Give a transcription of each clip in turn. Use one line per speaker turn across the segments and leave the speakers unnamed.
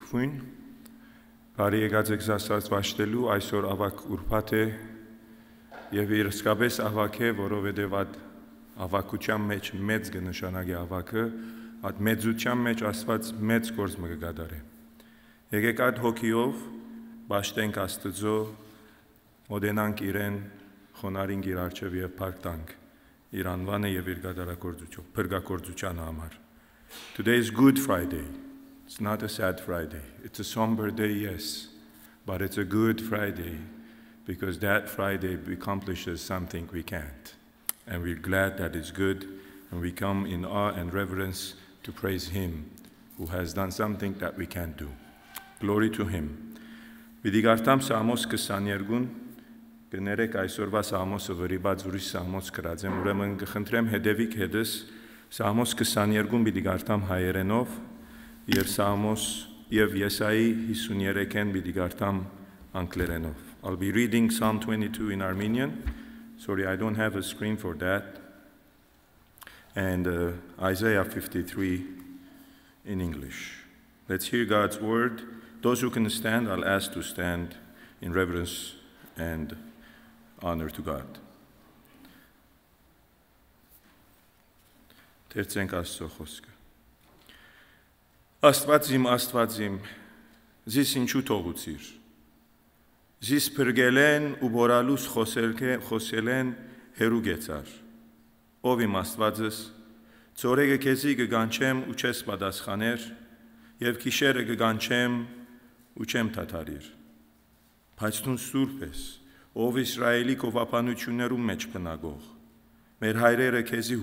Քույն բարի եկած եք Աստված վաշտելու այսօր ավակ ուրբաթ է եւ իսկապես ավակ է, որովհետեւ այդ ավակության մեջ մեծ կնշանակի ավակը, այդ մեծության մեջ Աստված մեծ գործ մը կգադարի։ Եկեք այդ հոգիով վաշտենք Աստծո, մոդենանք իրեն, խոնարհենք իր առջև եւ փառք իր անվանը եւ իր գադարագործություն, փրկագործության համար։ Today is Good Friday. It's not a sad Friday. It's a somber day, yes, but it's a good Friday because that Friday accomplishes something we can't. And we're glad that it's good, and we come in awe and reverence to praise Him who has done something that we can't do. Glory to Him. Vidigartam Samos Kesaniergun, Generek Aisorva Samos Veribaz Urish Samos Krazem, Uremen Gechentrem Hedevik Hedes, Samos Kesaniergun Vidigartam Hayerenov. Եվ Սամոս եւ Եսայի 53-ն բիդիգարտամ անգլերենով. I'll be reading Psalm 22 in Armenian. Sorry, I don't have a screen for that. And Isaiah 53 in English. Let's hear God's word. Those who can stand, I'll ask to stand in reverence and honor to God. Թերցենք Աստծո խոսքը. Աստվածիմ, զիս ինչու թողուցիր, զիս պրգել են ու բորալուս խոսել են հերու գեցար, ով իմ Աստվածս, ծորեգը կեզի կգանչեմ ու չես պատասխաներ, և կիշերը կգանչեմ ու չեմ թաթարիր, բայց դու սուրբ ես, ով Իսրայելի կովապանություններում մեջ պնագող, մեր հայրերը կեզի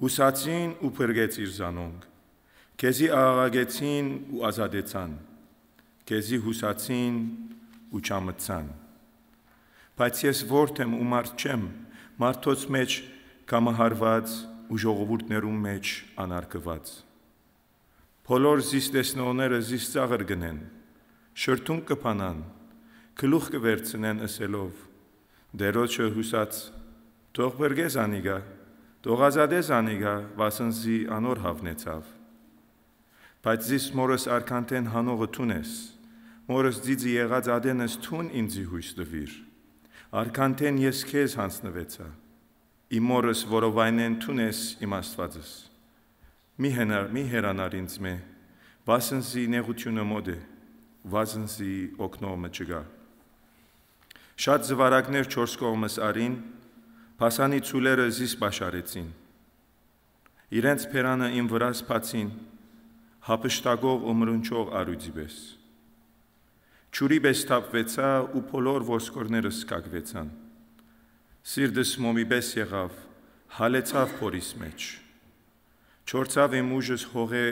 հուսացին ու պրգեցիր զանոնք, Քեզի աղաղագեցին ու ազատեցան, քեզի հուսացին ու չամտցան, բայց ես որդեմ ու մարդ չեմ, մարդոց մեջ կամահարված ու ժողովուրդներում մեջ անարգված։ Բոլոր զիս տեսնողները զիս ծաղր գնեն, շրթունք կփանան, գլուխ կվերցնեն ասելով, դերոջը հուսած, թող բրգես անիգա, թող ազատես անիգա, վասնզի անոր հավնեցավ։ Բայց զիս մորս արքանտեն հանողը թունես, մորս ձիձի եղած ադենս թուն ինձի հույս տվիր, արքանտեն ես քեզ հանձնվեցա, իմ մորս որովայնեն թունես իմ Աստվածս, մի հերանար ինձ մե, վասնզի նեղությունը մոդ է, վասնզի օգնողը չգա։ Շատ զվարակներ չորս կողմս արին, փասանի ցուլերը զիս բաշարեցին, իրենց փերանը իմ վրա սփացին, հապշտագող ու մրունչող արույցի պես։ Չուրի պես թափվեցա ու բոլոր ոսկորներս սկակվեցան։ Սիրտս մոմի պես եղավ, հալեցավ փորիս մեջ։ Չորցավ իմ ուժս հողե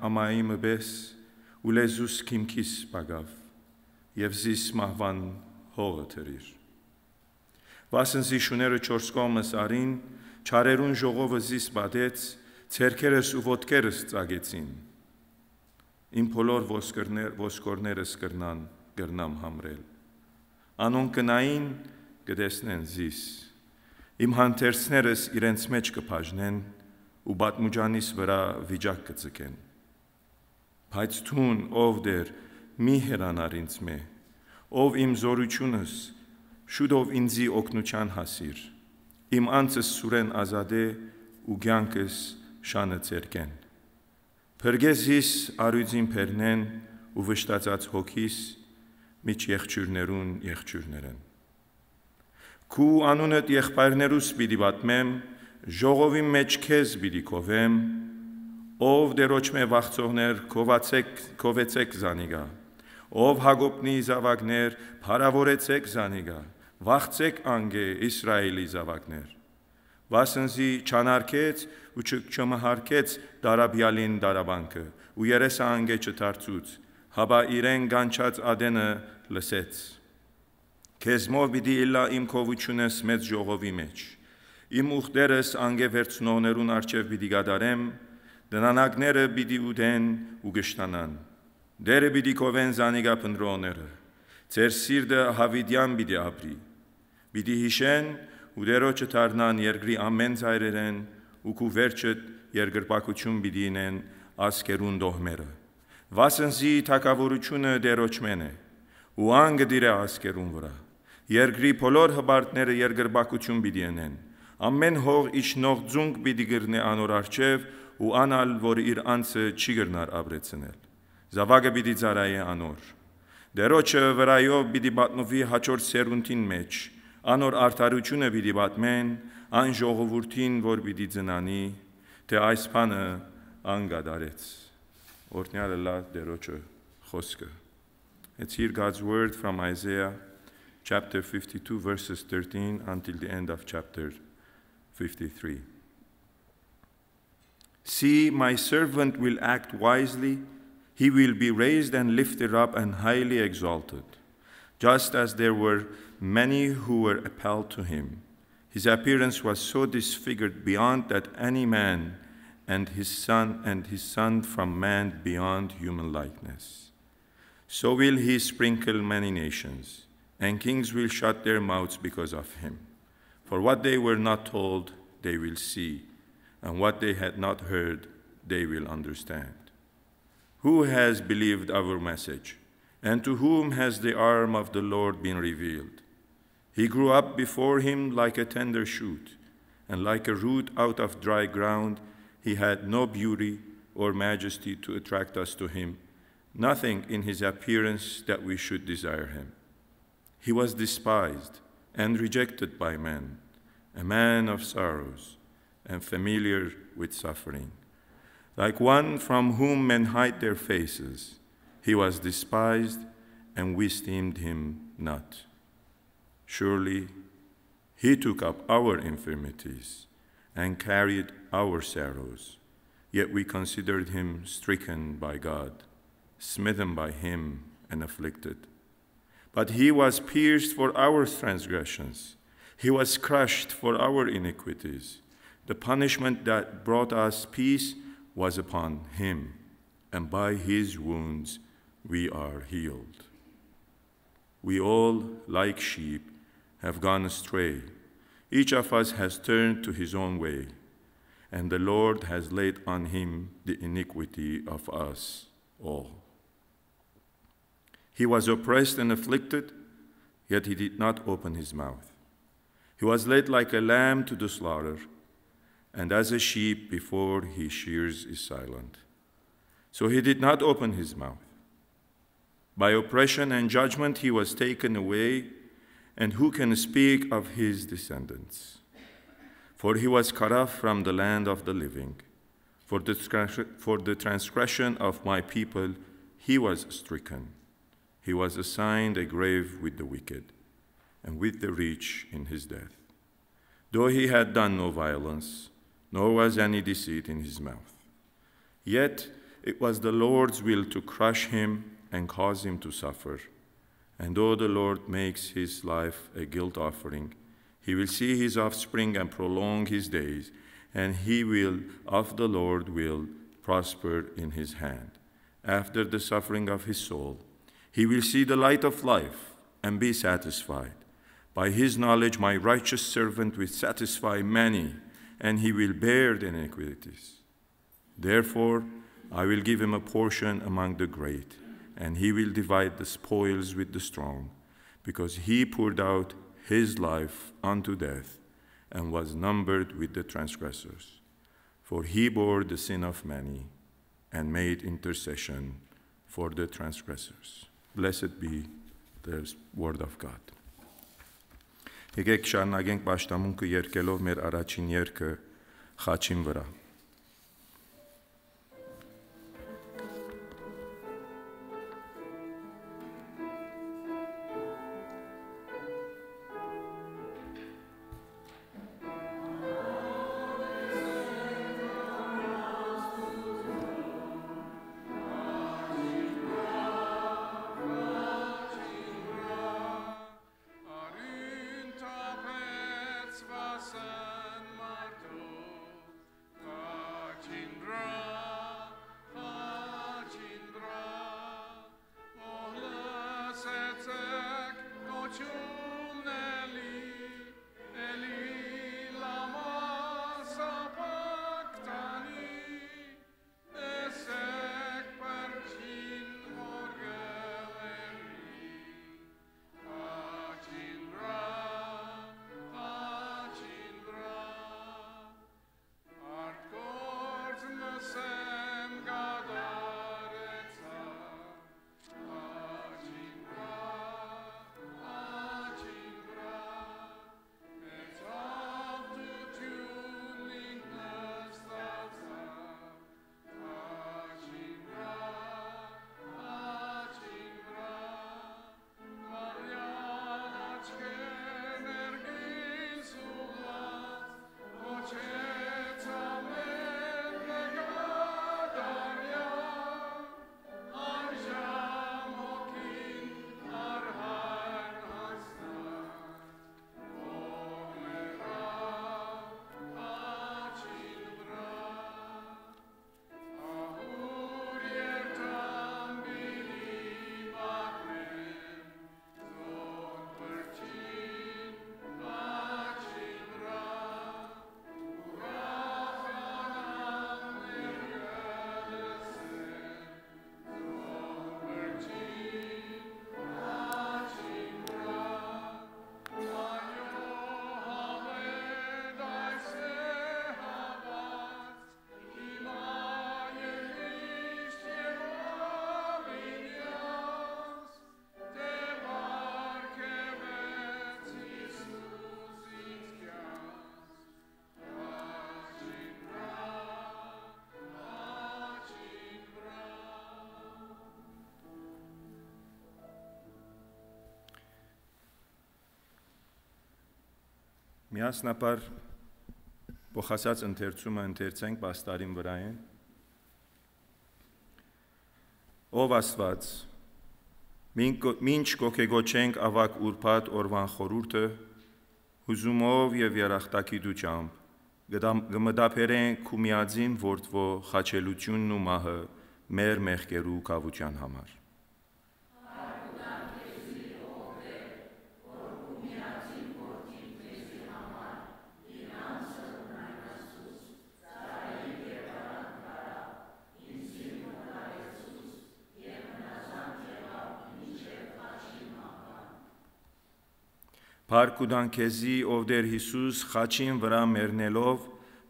ամայիմը պես ու լեզուս քիմքիս պագավ եւ զիս մահվան հողը թրիր։ Վասնզի շուները չորս կողմս արին, չարերուն ժողովը զիս բադեց, ցերքերս ու ոտքերս ծագեցին։ Իմ բոլոր ոսկորներս կրնամ համրել, անոն կնային կտեսնեն զիս, իմ հանթերցներս իրենց մեջ կփաժնեն ու բատմուջանիս վրա վիճակ կծկեն, բայց թուն ով դեր մի հերանար ինձ մե, ով իմ զորությունս, շուտով ինձի օգնության հասիր, իմ անձս սուրեն ազադե ու կյանքս շանը ցերկեն, Փրգեզիս արույցին փերնեն ու վշտացած հոգիս միջ եղջյուրներուն եղջյուրներեն։ Քու անունդ եղբայրներուս պիտի պատմեմ, ժողովի մեջ քեզ պիտի կովեմ, ով դերոջ մե վախցողներ կովեցեք զանիգա, ով Հակոբնի զավակներ փարավորեցեք զանիգա, վախցեք անգե Իսրայելի զավակներ։ Վասնզի չանարկեց ու չմահարկեց դարաբյալին դարաբանքը ու երեսը անգե չդարձուց, հաբա իրեն գանչած ադենը լսեց։ Քեզ մով պիտի իլա իմ քովությունս մեծ ժողովի մեջ, իմ ուխտերս անգե վերցնողներուն առջև պիտի գադարեմ, դնանակները պիտի ուտեն ու գշտանան, դերը պիտի կովեն զանիգա փնտրողները, ձեր սիրտը հավիտյան պիտի ապրի, պիտի հիշեն ու դերոջը դառնան երկրի ամեն ծայրերեն ու քու վերջը երկրպագություն պիտի ինեն ասկերուն դոհմերը, Վասնզի թագավորությունը դերոճմեն է, ու անգը դիրե ասկերուն վրա։ Երկրի բոլոր հբարտները երկրբակություն պիտի ընեն, ամեն հող իջնող ձունկ պիտի գրնե անոր առջև, ու անալ, որ իր անձը չի գրնար ապրեցնել։ Զավակը պիտի ծարայե անոր։ Դերոճը վրայով պիտի պատմվի հաջորդ սերունդին մեջ, անոր արդարությունը պիտի պատմեն, այն ժողովուրդին, որ պիտի ծնանի, թե այս բանը անգադարեց։ Օրհնյալը լա դերոճը խոսքը։ Let's hear God's word from Isaiah chapter 52 verses 13 until the end of chapter 53. See, my servant will act wisely. He will be raised and lifted up and highly exalted, just as there were many who were appalled to him. His appearance was so disfigured beyond that any man, and his son from man beyond human likeness. So will he sprinkle many nations, and kings will shut their mouths because of him. For what they were not told, they will see, and what they had not heard, they will understand. Who has believed our message, and to whom has the arm of the Lord been revealed? He grew up before him like a tender shoot, and like a root out of dry ground. He had no beauty or majesty to attract us to him, nothing in his appearance that we should desire him. He was despised and rejected by men, a man of sorrows and familiar with suffering. Like one from whom men hide their faces, he was despised, and we esteemed him not. Surely he took up our infirmities and carried our sorrows, yet we considered him stricken by God, smitten by him and afflicted. But he was pierced for our transgressions, he was crushed for our iniquities. The punishment that brought us peace was upon him, and by his wounds we are healed. We all, like sheep, have gone astray. Each of us has turned to his own way, and the Lord has laid on him the iniquity of us all. He was oppressed and afflicted, yet he did not open his mouth. He was led like a lamb to the slaughter, and as a sheep before his shears is silent. So he did not open his mouth. By oppression and judgment he was taken away, and who can speak of his descendants? For he was cut off from the land of the living. For the transgression of my people he was stricken. He was assigned a grave with the wicked, and with the rich in his death. Though he had done no violence, nor was any deceit in his mouth. Yet it was the Lord's will to crush him and cause him to suffer. And though the Lord makes his life a guilt offering, he will see his offspring and prolong his days, and he will, of the Lord, will prosper in his hand. After the suffering of his soul, he will see the light of life and be satisfied. By his knowledge, my righteous servant will satisfy many, and he will bear the iniquities. Therefore, I will give him a portion among the great, and he will divide the spoils with the strong, because he poured out his life unto death, and was numbered with the transgressors. For he bore the sin of many, and made intercession for the transgressors. Blessed be the word of God. Եկեք շարունակենք պաշտամունքը երգելով մեր առաջին երգը խաչին վրա։
Parti
Միասնապար փոխասած ընթերցումը ընթերցենք պաստարին վրային։ Ով Աստված, մինչ կոգեգոչենք ավակ ուրբաթ օրվան խորհուրդը, հուզումով եւ երախտագիտությամբ գմդափերենք քու միածին որդվո խաչելությունն ու մահը մեր մեղքերու կավության համար։ Փառք ու դան քեզի, ով Տեր Հիսուս խաչին վրա մեռնելով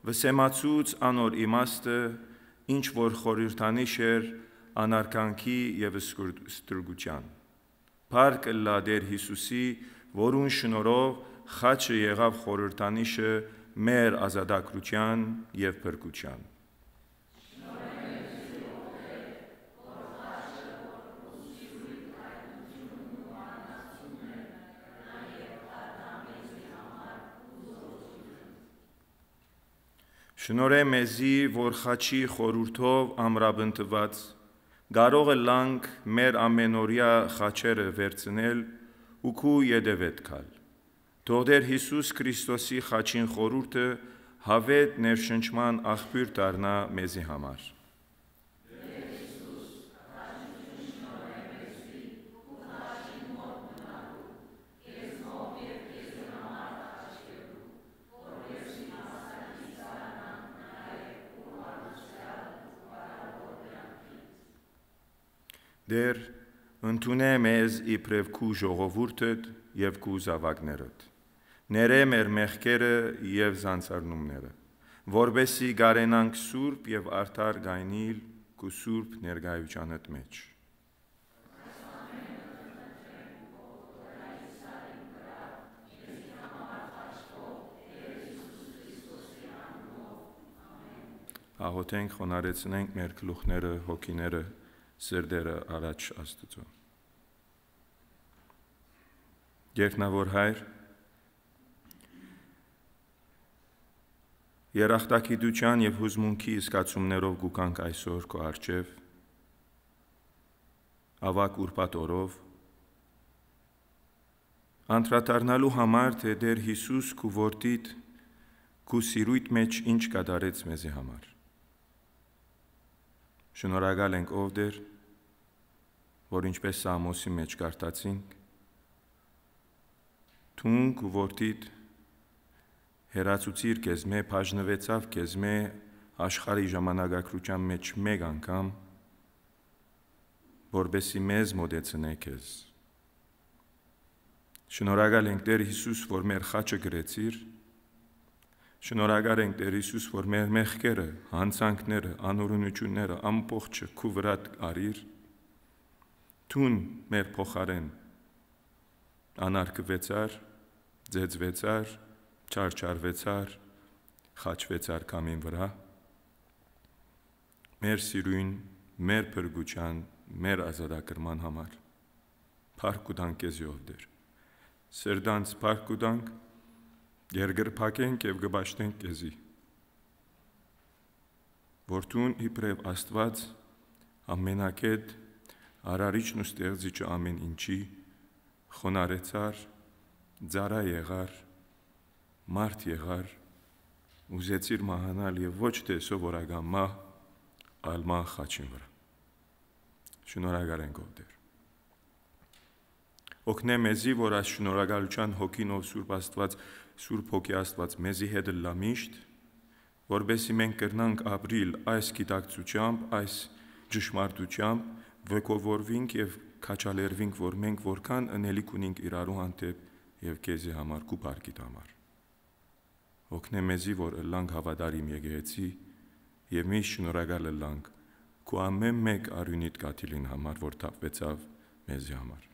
վսեմացուց անոր իմաստը, ինչ որ խորհրդանիշ էր անարքանքի եւ ստրգության։ Փառք ըլլա Տեր Հիսուսի, որուն շնորհով խաչը եղավ խորհրդանիշը մեր ազատագրության եւ փրկության։ Շնորհե մեզի, որ խաչի խորհուրդով ամրապնդված կարող լանք մեր ամենօրյա խաչերը վերցնել ու քու յետևետ գալ։ Թող Տեր Հիսուս Քրիստոսի խաչին խորհուրդը հավետ ներշնչման աղբյուր դառնա մեզի համար։ Դեր ընդունե մեզ իբրև քու ժողովուրդդ եւ քու զավակներդ, ներե մեր մեղքերը եւ զանցարնումները, որբեսի գարենանք սուրբ եւ արդար գայնիլ քու սուրբ ներկայությանդ մեջ։ Աղոթենք, խոնարհեցնենք մեր գլուխները, հոգիները, սրտերը առաջ Աստծո։ Երկնավոր Հայր, երախտագիտության եւ հուզմունքի զգացումներով գուկանք այսօր քո առջև, ավակ ուրբաթ օրով, անդրադառնալու համար, թե Տեր Հիսուս քու որդիդ քու սիրույթ մեջ ինչ կատարեց մեզի համար։ Շնորհակալ ենք ով Տեր, որ ինչպես Սամոսի մեջ կարդացինք, թունք ու որդիդ հերացուցիր քեզմե, բաժնվեցավ քեզմե աշխարհի ժամանակագրության մեջ մեկ անգամ, որբեսի մեզ մոտեցնե քեզ։ Շնորհակալ ենք Տեր Հիսուս, որ մեր խաչը գրեցիր, շնորհակալ ենք Տեր Հիսուս, որ մեր մեղքերը, հանցանքները, անօրենությունները ամբողջը քու վրա արիր, թուն մեր փոխարեն անարգվեցար, ձեծվեցար, չարչարվեցար, խաչվեցար քամին վրա, մեր սիրուն, մեր փրկության, մեր ազատագրման համար։ Փառք ու տանք քեզ ով Տեր։ Սրտանց փառք ու տանք, երկրպագենք եւ գբաշտենք քեզի, որ դու իբրև Աստված ամենակետ արարիչն ու ստեղծիչը ամեն ինչի խոնարեցար, ծառա եղար, մարդ եղար, ուզեցիր մահանալ եւ ոչ թե սովորական մահ, այլ մահ խաչին վրա։ Շնորհակալ ենք ով Տեր։ Օգնե մեզի, որ այս շնորհակալության հոգին ով Սուրբ Աստված, Սուրբ Հոգի Աստված մեզի հետ լա միշտ, որբեսի մենք կրնանք ապրիլ այս գիտակցությամբ, այս ճշմարտությամբ, ոգևորվենք եւ քաչալերվենք, որ մենք որքան ընելիք ունենք իրարու հանդեպ եւ քեզի համար քու բարգիտ համար։ Օգնե մեզի, որ ըլլանք հավատարիմ եկեղեցի եւ միշտ շնորհակալ ըլլանք քու ամեն մեկ արյունիդ կաթիլին համար, որ թափվեցավ մեզի համար։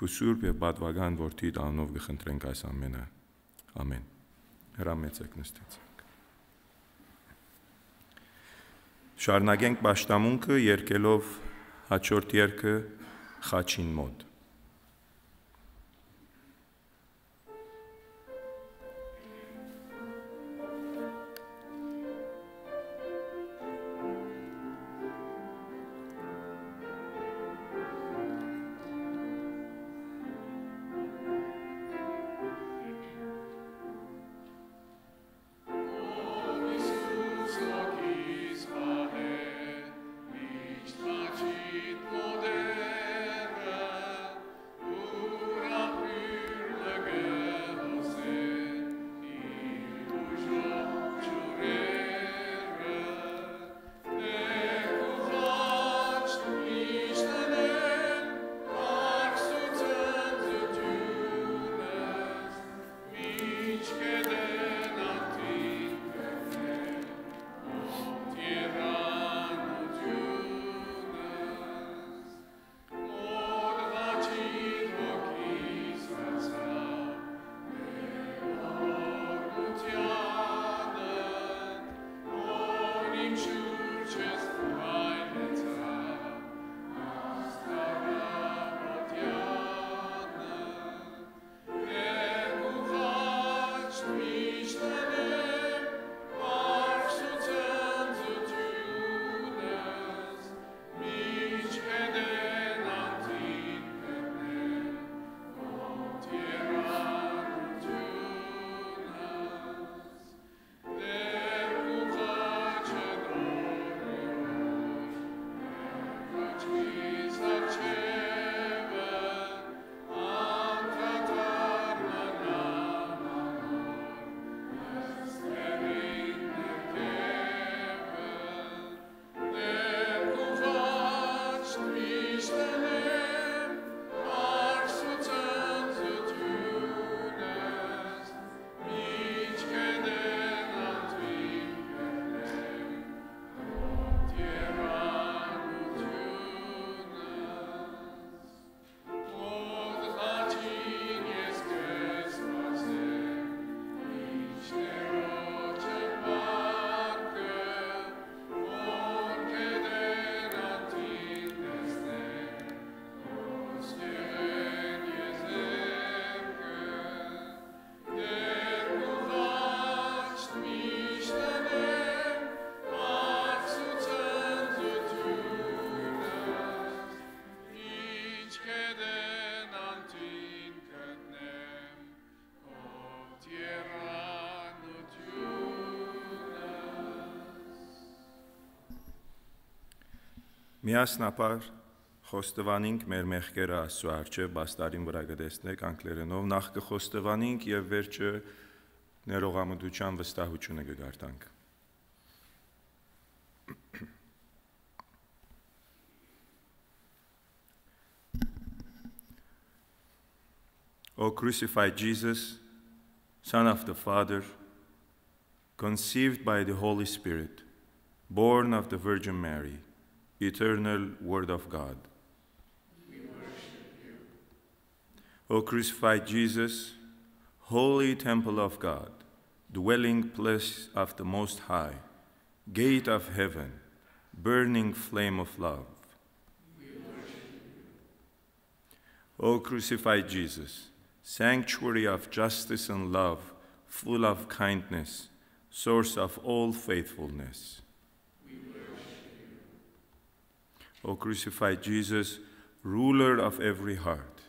Քու սուրբ եւ պատվական որդիդ անունով կխնդրենք այս ամենը։ Ամեն։ Հրամեցեք նստեցեք։ Շարունակենք պաշտամունքը երգելով հաջորդ երգը խաչին մոտ։ Միասնապար խոստովանենք մեր մեղքերը Աստծո առջև, բաստարին վրա կտեսնեք անգլերենով, նախ կխոստովանենք եւ վերջը ներողամտության վստահությունը կգարտանք։ O crucified Jesus, Son of the Father, conceived by the Holy Spirit, born of the Virgin Mary, eternal Word of God. We worship you. O crucified Jesus, holy temple of God, dwelling place of the Most High, gate of heaven, burning flame of love. We worship you. O crucified Jesus, sanctuary of justice and love, full of kindness, source of all faithfulness. We worship you. O crucified Jesus, ruler of every heart,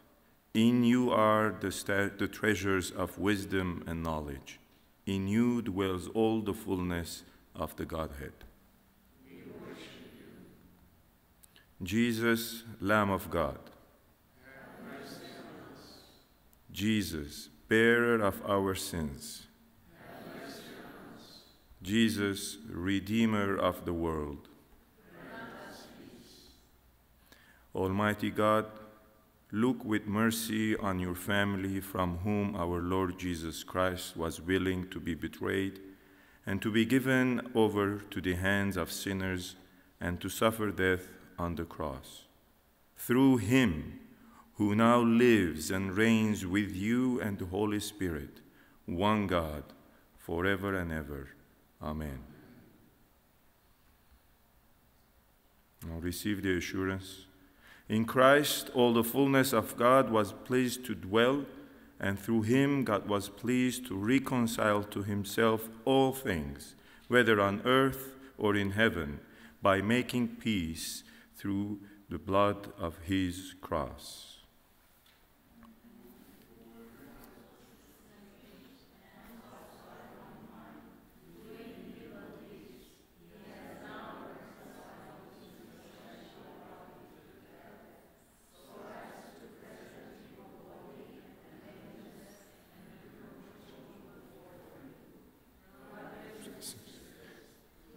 in you are the treasures of wisdom and knowledge. In you dwells all the fullness of the Godhead. We worship you. Jesus, Lamb of God. Have mercy on us. Jesus, bearer of our sins. Have mercy on us. Jesus, Redeemer of the world. Grant us peace. Almighty God, look with mercy on your family from whom our Lord Jesus Christ was willing to be betrayed and to be given over to the hands of sinners and to suffer death on the cross. Through him, who now lives and reigns with you and the Holy Spirit, one God, forever and ever. Amen. Now receive the assurance. In Christ, all the fullness of God was pleased to dwell, and through him God was pleased to reconcile to himself all things, whether on earth or in heaven, by making peace through the blood of his cross.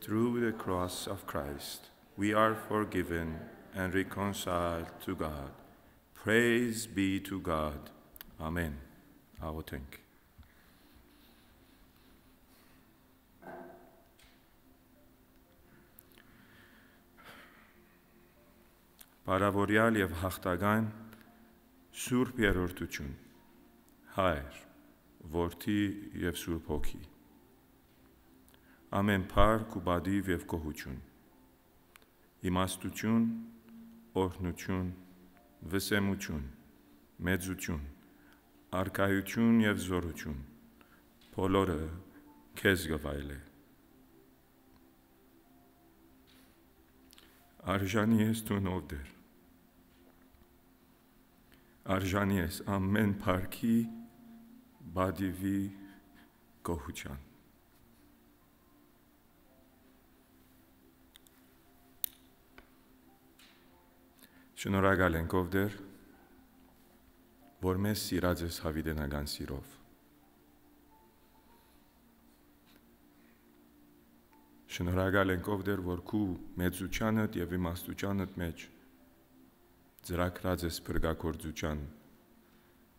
Through the cross of Christ, we are forgiven and reconciled to God. Praise be to God. Amen. Աղոթենք։ Բարավորյալ եւ հաղթական Սուրբ Երրորդություն, Հայր, Որդի եւ Սուրբ Հոգի, ամեն փառք ու բադիվ եւ գոհություն, իմաստություն, օրհնություն, վսեմություն, մեծություն, արքայություն եւ զորություն, բոլորը քեզ գվայել է։ Արժանի ես դու նովդեր, արժանի ես ամեն փառքի, բադիվի, գոհության։ Շնորհակալ ենք ով դեր, որ մեզ սիրած ես հավիտենական սիրով։ Շնորհակալ ենք ով դեր, որ քու մեծությանդ եւ իմաստությանդ մեջ ծրագրած ես փրկագործության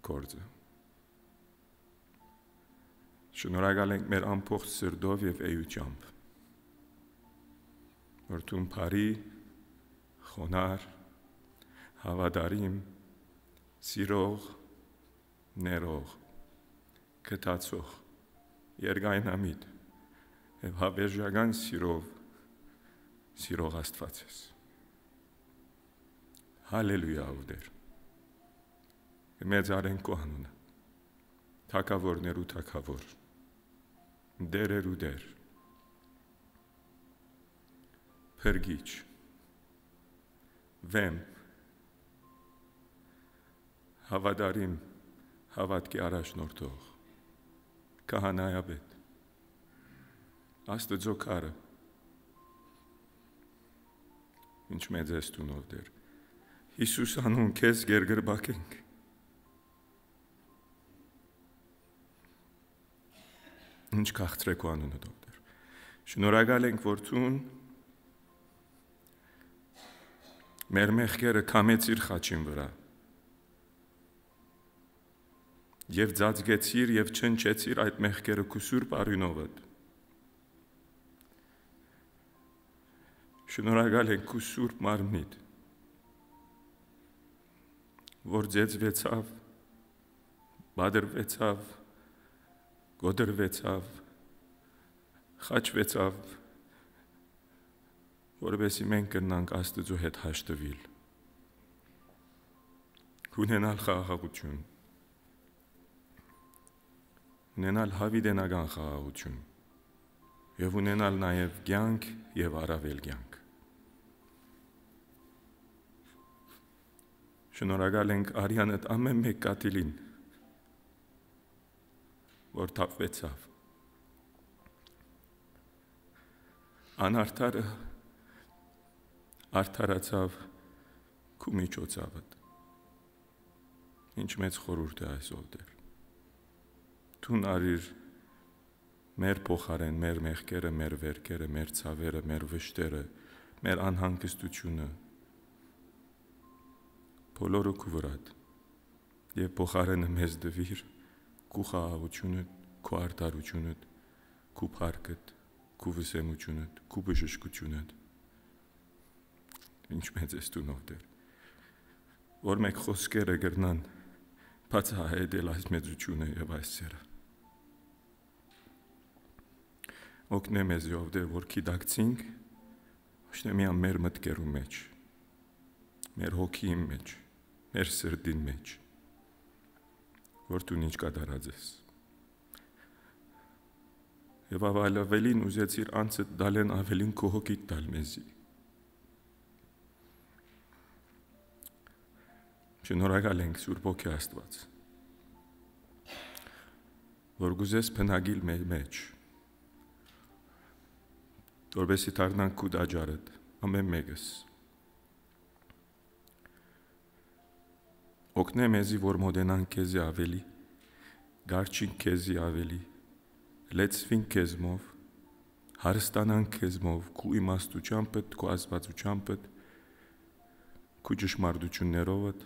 գործը։ Շնորհակալ ենք մեր ամբողջ սրտով եւ էությամբ, որ դու բարի, խոնար, հավատարիմ, սիրող, ներող, կտացող, երկայնամիտ եւ հավերժական սիրող Աստված ես։ Հալելույա ովդեր։ Մեծ արեն քո անունը։ Թագավորներու թագավոր, դերերու դեր, փրկիչ, վեմ, հավատարիմ, հավատքի առաջնորդող, քահանայապետ, Աստծո քարը, ինչ մեծ ես դու Նովդեր։ Հիսուս անուն քեզ գերգրբակենք։ Ինչ քաղցրեք ու անունը Նովդեր։ Շնորհակալ ենք, որ դու մեր մեղքերը քամեցիր խաչին վրա։ Եվ ծածկեցիր եւ չնչեցիր այդ մեղքերը քու սուրբ արյունովդ։ Շնորհակալ ենք քու սուրբ մարմնիդ, որ ձեծվեցավ, բادرվեցավ, գոդրվեցավ, խաչվեցավ, որովհետեւ մենք կնանք Աստծո հետ հաշտվել։ Ունենալ խաղաղություն, ունենալ հավիտենական խաղաղություն եւ ունենալ նաեւ կյանք եւ առավել կյանք։ Շնորհակալ ենք արյանդ ամեն մեկ կատիլին, որ թափվեցավ։ Անարդարը արդարացավ քու միջոցավդ։ Ինչ մեծ խորհուրդ է այս Ովդեր։ Դու արիր մեր փոխարեն մեր մեղքերը, մեր վերքերը, մեր ցավերը, մեր վշտերը, մեր անհանգստությունը, բոլորը քու վրադ, եւ փոխարենը մեզ դվիր քու խաղաղությունը, քու արդարությունը, քու փառքդ, քու վսեմությունը, քու բժշկությունը։ Ինչ մեծ ես դու Նովդեր, որ մեկ խոսքերը գրնան բացահայտել այս մեծությունը եւ այս սերը։ Օգնե մեզ Ովդեր, որ գիտակցենք ոչ թե միայն մեր մտքերու մեջ, մեր հոգիի մեջ, մեր սրտին մեջ, որ դու ինչ կատարած ես։ Եվ ավելին ուզեցիր անցդ դալեն ավելին քո հոգիդ տալ մեզի։ Շնորհակալ ենք Սուրբ Հոգի Աստված, որ գուզես փնագիլ մեր մեջ, որովհետեւ դառնանք քու դաջարդ ամեն մեկս։ Օգնե մեզի, որ մոտենանք քեզի ավելի, գարչինք քեզի ավելի, լեցվինք քեզմով, հարստանանք քեզմով, քու իմաստությամբ, քու աստվածությամբ, քու ճշմարտություններով,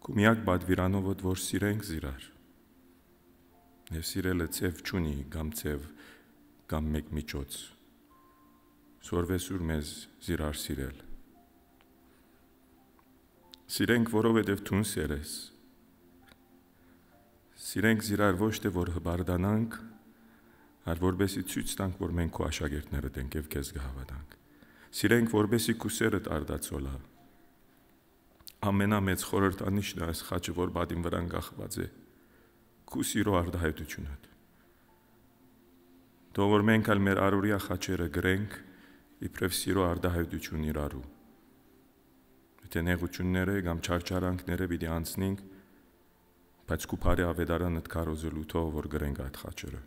քու միակ բադվիրանով, որ սիրենք զիրար։ Եվ սիրելը ցև չունի, կամ ցև, կամ մեկ միջոց։ Սորվեսուր մեզ զիրար սիրել։ Սիրենք, որովհետև դու սեր ես։ Սիրենք զիրար ոչ թե որ հբարդանանք, այլ որբեսի ցույց տանք, որ մենք քո աշակերտներդ ենք եւ քեզ կհավատանք։ Սիրենք, որբեսի քո սերը արդացոլա։ Ամենամեծ խորհրդանիշն է այս խաչը, որ բադին վրա կախված է։ Քո սիրո արդահայտությունը։ Թող որ մենք ալ մեր արորիա խաչերը գրենք, իբրև սիրո արդահայտություն իրարու։ Եթե նեղությունները կամ չարչարանքները պիտի անցնենք, բայց քու բարի ավետարանդ կարոզելու թող որ գրենք այդ խաչերը,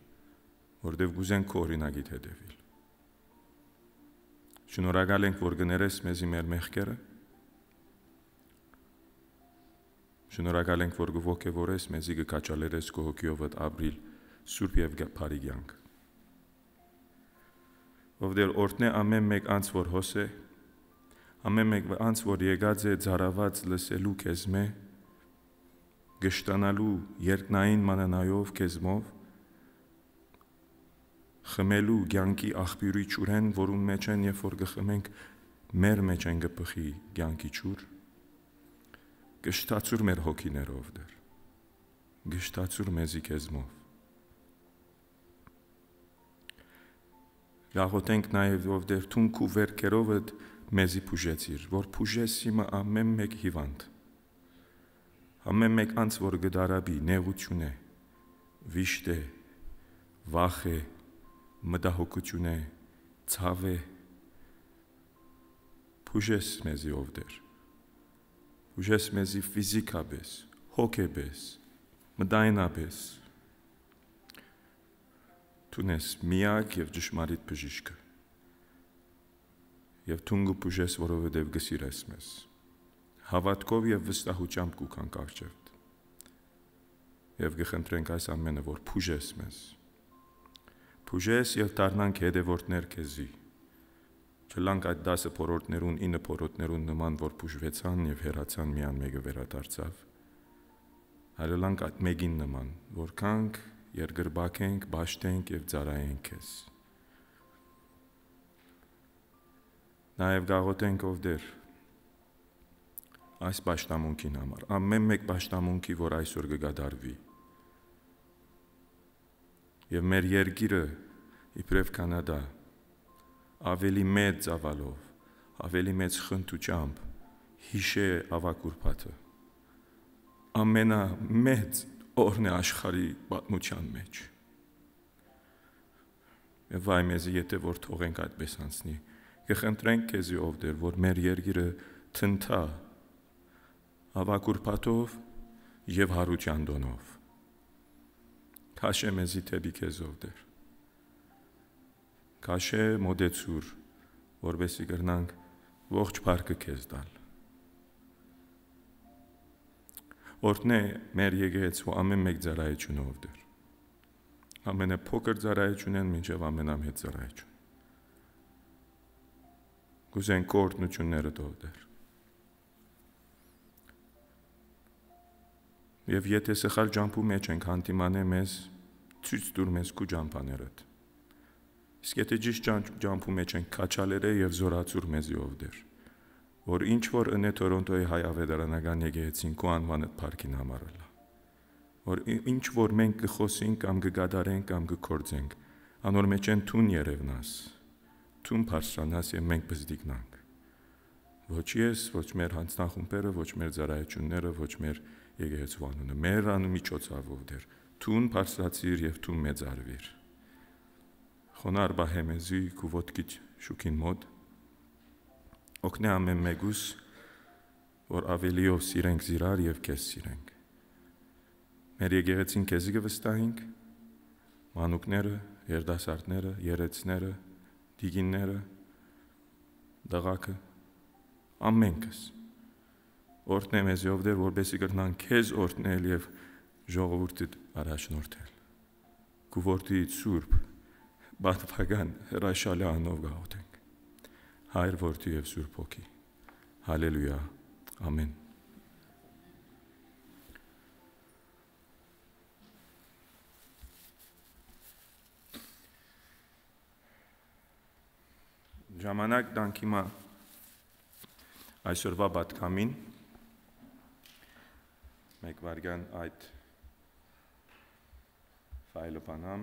որտեղ գուզենք քո օրինակիդ հետևել։ Շնորհակալ ենք, որ գներես մեզի մեր մեղքերը։ Շնորհակալ ենք, որ գողոքեվորես մեզի գկաչալերես քո հոգիով ապրիլ սուրբ եւ բարի կյանք։ Ովդեր օրտնե ամեն մեկ անց որ հոսե, ամեն մեկ անց որ եկած է ծարաված լսելու քեզմե, գշտանալու երկնային մանանայով քեզմով, խմելու կյանքի աղբյուրի ճուրեն, որուն մեջ են, երբ որ գխմենք, մեր մեջ են գպխի կյանքի ճուր, գշտացուր մեր հոգիներով դեր, գշտացուր մեզի քեզմով։ Գաղութենք նաև ովդեր թունք ու վերքերովդ մեզի փուժեցիր, որ փուժես իմը ամեն մեկ հիվանդ, ամեն մեկ անց որ գդարաբի նեղություն է, վիշտ է, վախ է, մտահոգություն է, ցավ է, փուժես մեզի ովդեր, փուժես մեզի ֆիզիկապես, հոգեպես, մտայնապես, Տունես միակ եւ ճշմարիտ բժիշկը։ եւ թուն կփուժես, որովհետեւ գսիրես մեզ։ Հավատքով եւ վստահությամբ կուքանք արջևդ։ Եվ գխնդրենք այս ամենը, որ փուժես մեզ։ Փուժես եւ դառնանք հետևորդներ քեզի։ Չլանք այդ 10 փորորդներուն, 9 փորորդներուն նման, որ փուժվեցան եւ հեռացան, միան մեկը վերադարձավ։ Այլանք այդ մեկին նման, որ կանք երկրբակենք, բաշտենք եւ ծառայենք քեզ։ Նաեւ գաղութենք ով դեր այս պաշտամունքին համար, ամեն մեկ պաշտամունքի, որ այսօր կգադարվի։ Եվ մեր երկիրը, իբրև Կանադա, ավելի մեծ ծավալով, ավելի մեծ խնդուճամբ հիշե ավագ ուրբաթը։ Ամենամեծ օրն է աշխարհի պատմության մեջ։ Եվ վայ մեզի, եթե որ թողենք այդպես անցնի, կխնդրենք քեզի ով դեր, որ մեր երկիրը թնթա ավագ ուրբաթով եւ հարության դոնով։ Քաշե մեզի թեպի քեզ ով դեր։ Քաշե մոդեցուր, որովհետեւ կգրնանք ողջ փառքը քեզ տալ։ Օրհնե մեր եկեղեցու ամեն մեկ ծառայությունով դեր։ Ամենափոքր ծառայությունն մինչև ամենամեծ ծառայություն։ Գուզենք օրհնությունները տով դեր։ Եվ եթե սխալ ջամփու մեջ ենք հանդիմանե մեզ, ցույց տուր մեզ քու ջամփաներդ։ Իսկ եթե ճիշտ ջամփու մեջ ենք քաչալերը եւ զորացուր մեզի ով դեր, որ ինչ որ ընե Տորոնտոյի հայ ավետարանական եկեղեցին քու անվանդ փառքին համարելա, որ ինչ որ մենք կխոսենք կամ կգադարենք կամ կկործենք, անոր մեջ են թուն երևնաս, թուն բարձրանաս եւ մենք բզդիկնանք։ Ոչ ես, ոչ մեր հանձնախումբերը, ոչ մեր ծառայությունները, ոչ մեր եկեղեցու անունը, մեր անմիջոցով դեր, թուն բարձրացիր եւ թուն մեծարվիր։ Խոնար բահեմեզի քու ոտքի շուքին մոտ, օգնե ամեն մեկուս, որ ավելիով սիրենք զիրար եւ քեզ սիրենք։ Մեր եկեղեցին քեզի կվստահենք, մանուկները, երդասարտները, երեցները, դիգինները, դղակը, ամենքս օրհնե մեզ ով դեր, որպեսզի կրնան քեզ օրհնել եւ ժողովուրդիդ առաջնորդել։ Քու որդի սուրբ բաթփական հրաշալի անով գաղութենք։ Հայր որդի եւ սուրբ հոգի։ Հալելույա։ Ամեն։ Ժամանակ տանք հիմա այսօրվա բատկամին մեկ վարգան այդ ֆայլը բանամ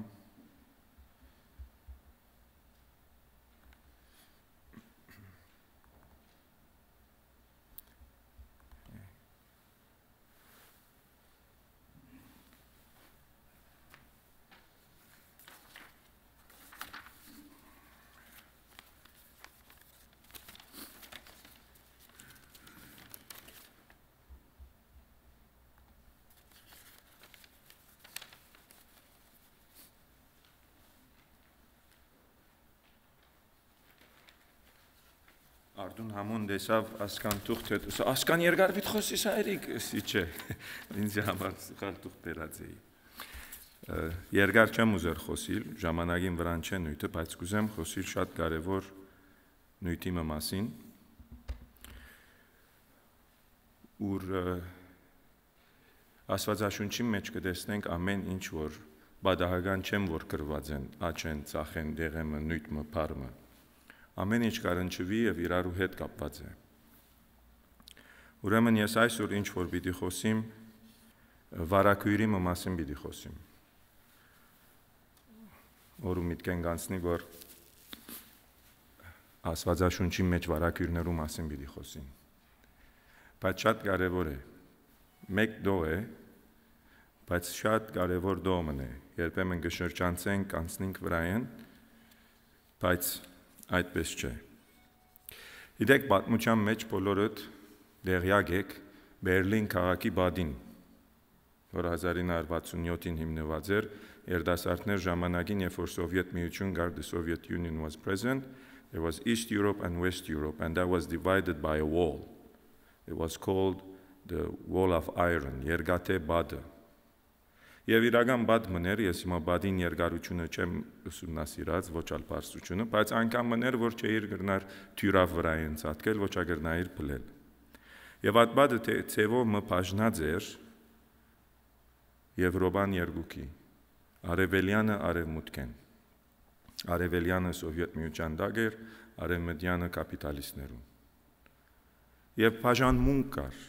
Արդուն համոն դեսավ ասկան թուղթ, ասկան երգարվիտ խոսիս այրիկ, սի չէ, ինձ համար սխալ թուղթ բերած էի։ Երգար չեմ ուզեր խոսիլ, ժամանակին վրան չեն նույթը, բայց կուզեմ խոսիլ շատ կարևոր նույթի մասին, ուր Աստվածաշունչի մեջ կտեսնենք ամեն ինչ, որ բադահական չեմ, որ կրված են, աչեն, ծախեն, դեղեմը, նույթմը, պարմը, ամեն ինչ կարնչվի եւ իրարու հետ կապված է։ Ուրեմն ես այսօր ինչ որ պիտի խոսիմ, վարակույրի մասին պիտի խոսիմ։ Որու միտքեն գանցնի, որ Աստվածաշունչի մեջ վարակույրներու մասին պիտի խոսիմ։ Բայց շատ կարևոր է։ Մեկ դող է, բայց շատ կարևոր դոմն է։ Երբեմն կշրջանցենք, կանցնենք վրայեն, բայց այդպես չէ։ Գիտեք, պատմության մեջ բոլորդ դեղյակ եք Բերլին քաղաքի բադին, որ 1967-ին հիմնված էր, երդասարտներ ժամանակին, երբ որ Սովետ միություն գար, the Soviet Union was present, There was East Europe and West Europe, and that was divided by a wall. It was called the Wall of Iron, Երգատե բադը։ Եվ իրական բադ մներ, ես հիմա բադին երկարությունը չեմ ուսումնասիրած, ոչ ալ բարձրությունը, բայց անգամ մներ, որ չէիր գրնար թյուրավ վրային ծատկել, ոչ ագրնայիր փլել։ Եվ այդ բադը ցևով մը բաժնած էր Եվրոպան երկուքի, արևելյանը արևմուտքեն, արևելյանը Սովետ միության դակ էր, արևմտյանը կապիտալիստներուն։ Եվ բաժանմունք կար,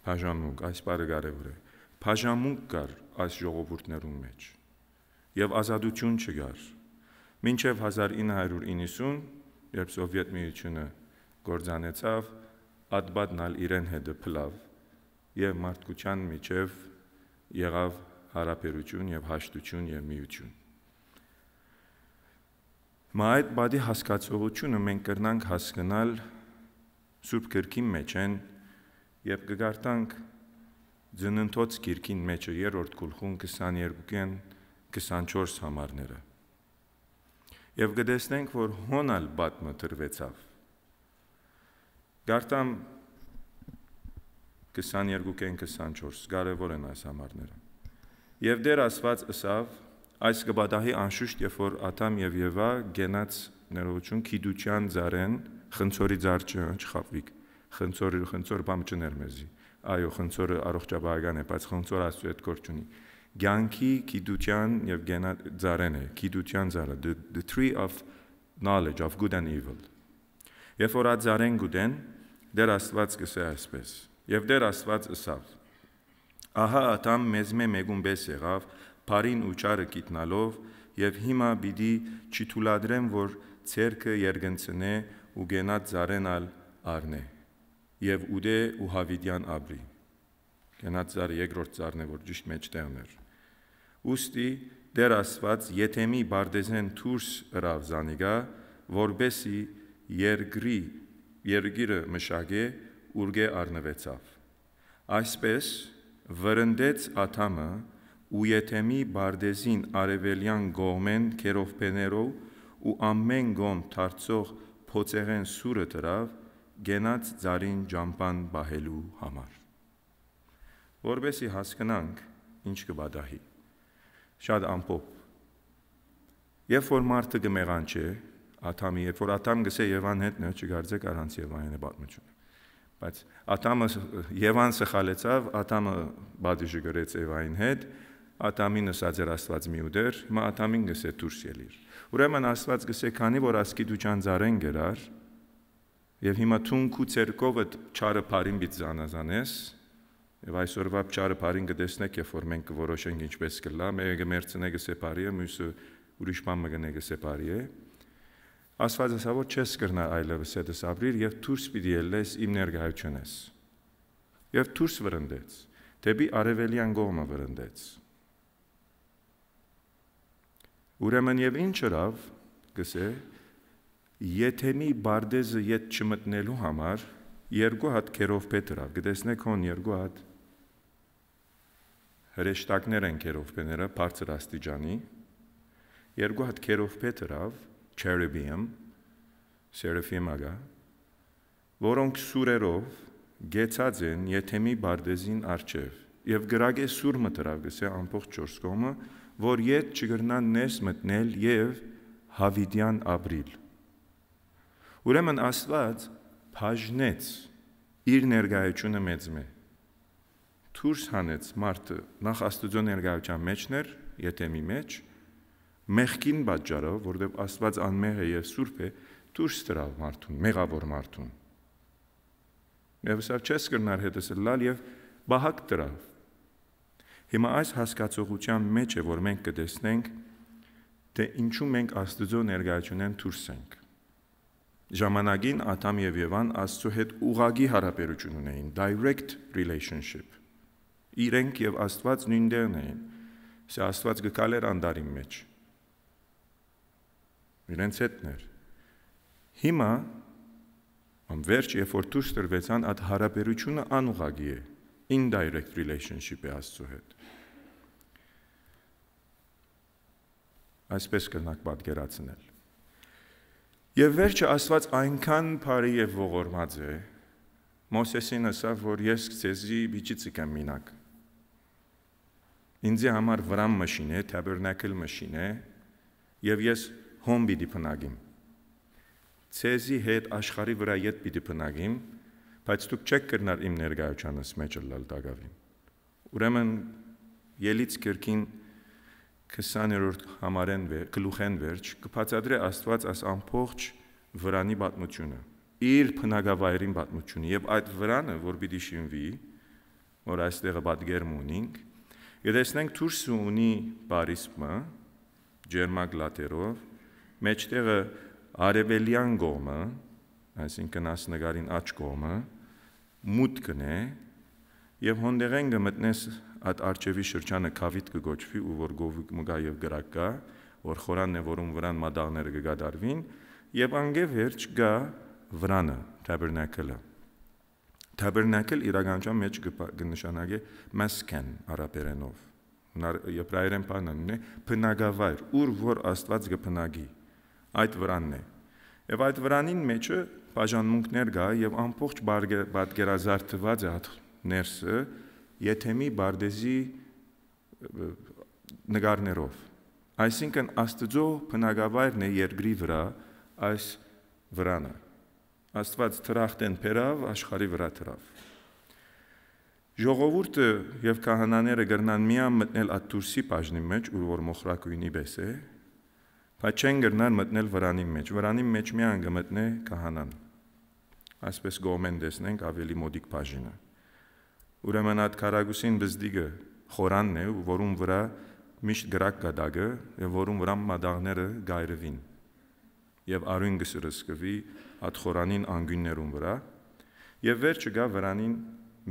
բաժանմունք, այս բառը կարևոր է, բաժանմունք կար այս ժողովուրդներուն մեջ եւ ազատություն չկար մինչեւ 1990 երբ Սովետ միությունը գործանեցավ ադբադնալ իրեն հետը փլավ եւ մարդկության միջև եղավ հարաբերություն եւ հաշտություն եւ միություն մա այդ բադի հասկացողությունը մենք կրնանք հասկանալ Սուրբ Գրքի մեջ են եւ կգարտանք Ձնընթոց գիրքին մեջը երրորդ գլխուն 22-ին 24 համարները։ Եվ կտեսնենք, որ հոնալ բատմը տրվեցավ։ Գարտամ 22-ին 24 կարևոր են այս համարները։ Եվ դեր Աստված ըսավ այս կբադահի անշուշտ երբ որ Ադամ եւ Եվա գենաց ներողություն քիդության ծառեն խնցորի ծառ չխավիկ խնցոր բամ չներ մեզի Այո, խնձորը առողջապահական է, բայց խնձորը Աստծո հետ գործ ունի։ Գյանքի, գիտության եւ ծառեն է, գիտության ծառը, the tree of knowledge of good and evil։ Երբ որ այդ ծառեն գուտեն, դեր Աստված կսե այսպես։ Եվ դեր Աստված ըսավ. Ահա Ադամ մեզմե մեգումբես եղավ, բարին ու չարը գիտնալով, եւ հիմա պիտի չթույլատրեմ, որ ցերկը երգնցնե ու գենած ծառենալ առնե։ Եվ ուդե ու հավիդյան աբրի։ Գենած ծառը երկրորդ ծառն է, որ ճիշտ մեջտեղն էր։ Ուստի դեր Աստված Եթեմի բարդեզեն դուրս ըրավ զանիգա, որբեսի երգիրը մշակե ուրգե առնվեցավ։ Այսպես վրընդեց Ադամը ու Եթեմի բարդեզին արևելյան գողմեն քերովբեներով ու ամեն գոմ դարձող փոցեղեն սուրը դրավ գենած ծառին ջամփան բահելու համար որբեսի հասկանանք ինչ կբադահի շատ ամփոփ երբ որ մարդը գմեղանչե Ադամի երբ որ Ադամ գսե Եվան հետ նա չգարձեք առանց Եվային է պատմությունը բայց Ադամը Եվան սխալեցավ Ադամը բադիժը գրեց Եվային հետ Ադամին ասած էր Աստված մի ուդեր հիմա Ադամին գսե դուրս ելիր ուրեմն Աստված գսե քանի որ ասկիդուչան ծառեն գրար Եվ հիմա թունքու ցերկովը չարը բարին բիտ զանազանես եւ այսօրվա չարը բարին կտեսնեք երբ որ մենք կորոշենք ինչպես կլա մեկը մերցնե կսեպարի է մյուսը ուրիշ բան մգնե կսեպարի է Աստված ասա որ չես կրնա այլևս հետս ապրիր եւ դուրս պիտի ելես իմ ներկայությունես եւ դուրս վրընդեց դեպի արևելյան կողմը վրընդեց ուրեմն եւ ինչ ըրավ գսե Եթեմի բարդեզը յետ չմտնելու համար երկու հատ քերովբետ ըրավ, գտեսնեք հոն երկու հատ հրեշտակներ են քերովբեները, բարձր աստիճանի, երկու հատ քերովբետ ըրավ, cherubim, seraphim ագա, որոնք սուրերով գեցած են Եթեմի բարդեզին առջև, եւ գրագե սուր մտրավ, գսե ամբողջ 4 կողմը, որ յետ չգրնան ներս մտնել եւ հավիդյան ապրիլ Ուրեմն Աստված բաժնեց իր ներկայությունը մեծմե Թուրս հանեց մարդը նախ Աստծո ներկայության մեջներ Եթեմի մեջ մեղքին պատճառով որովհետև Աստված անմեղ է եւ սուրբ է դուրս տրավ մարդուն մեղավոր մարդուն Եվ սա չես կրնար հետս լալ եւ բահակ տրավ Հիմա այս հասկացողության մեջ է որ մենք կտեսնենք թե ինչու մենք Աստծո ներկայությունեն դուրս ենք Ժամանակին Ադամ եւ Եվան Աստծո հետ ուղղակի հարաբերություն ունեին, direct relationship։ Իրենք եւ Աստված նույն դերն էին։ Սա Աստված գկալ էր անդարի մեջ։ Իրենց հետներ։ Հիմա ամվերջ երբ որ դուրս տրվեցան այդ հարաբերությունը անուղղակի է, indirect relationship է Աստծո հետ։ Այսպես կնանք պատկերացնել։ Եվ վերջը Աստված այնքան բարի եւ ողորմած է, Մովսեսին ասավ, որ ես ցեզի բիճիցիկ եմ մինակ։ Ինձ համար վրան մշին է, tabernacle մշին է, եւ ես հոմ պիտի բնագիմ։ Ցեզի հետ աշխարի վրա յետ պիտի բնագիմ, բայց դուք չեք կրնար իմ ներկայությանս մեջ լալ դակավին։ Ուրեմն ելից կրկին 20-րդ համարեն գլուխեն վերջ կբացատրի Աստված այս ամբողջ վրանի պատմությունը, իր բնակավայրին պատմությունը եւ այդ վրանը, որ պիտի շինվի, որ այստեղը պատգերմ ունենք, գտեսնենք դուրսը ունի բարիսպը, ջերմակ լատերով, մեջտեղը արևելյան կողմը, այսինքն ասնգարին աջ կողմը, մուտքն է եւ հոնդերեն գմտնես այդ արջևի շրջանը քավիտ կգոչվի ու որ գովիկ մգա եւ գրակ կա, որ խորանն է, որում վրան մադաղները կգադարվին եւ անգե վերջ գա վրանը, tabernacle-ը։ Tabernacle իրականության մեջ կնշանակի maskan արաբերենով։ Եբրայերեն բանն է բնակավայր, ուր որ Աստված կբնակի։ Այդ վրանն է։ Եվ այդ վրանին մեջը բաժանմունքներ կա եւ ամբողջ պատկերազարդված է հատ ներսը Եթեմի բարդեզի նկարներով։ Այսինքն Աստծո բնակավայրն է երկրի վրա այս վրանը։ Աստված թրախտեն բերավ, աշխարհի վրա թրավ։ Ժողովուրդը եւ քահանաները կրնան միան մտնել այդ դուրսի բաժնի մեջ, ուր որ մոխրակույնի պես է, բայց չեն կրնան մտնել վրանի մեջ։ Վրանի մեջ միան կմտնե քահանան։ Այսպես գոմեն տեսնենք ավելի մոդիկ բաժինը։ Ուրեմն այդ քարագուսին բզդիգը խորանն է, որում վրա միշտ գրակ կդագը եւ որում վրա մադաղները գայրվին։ Եվ արույն գսրսկվի այդ խորանին անգյուններուն վրա եւ վերջը գա վրանին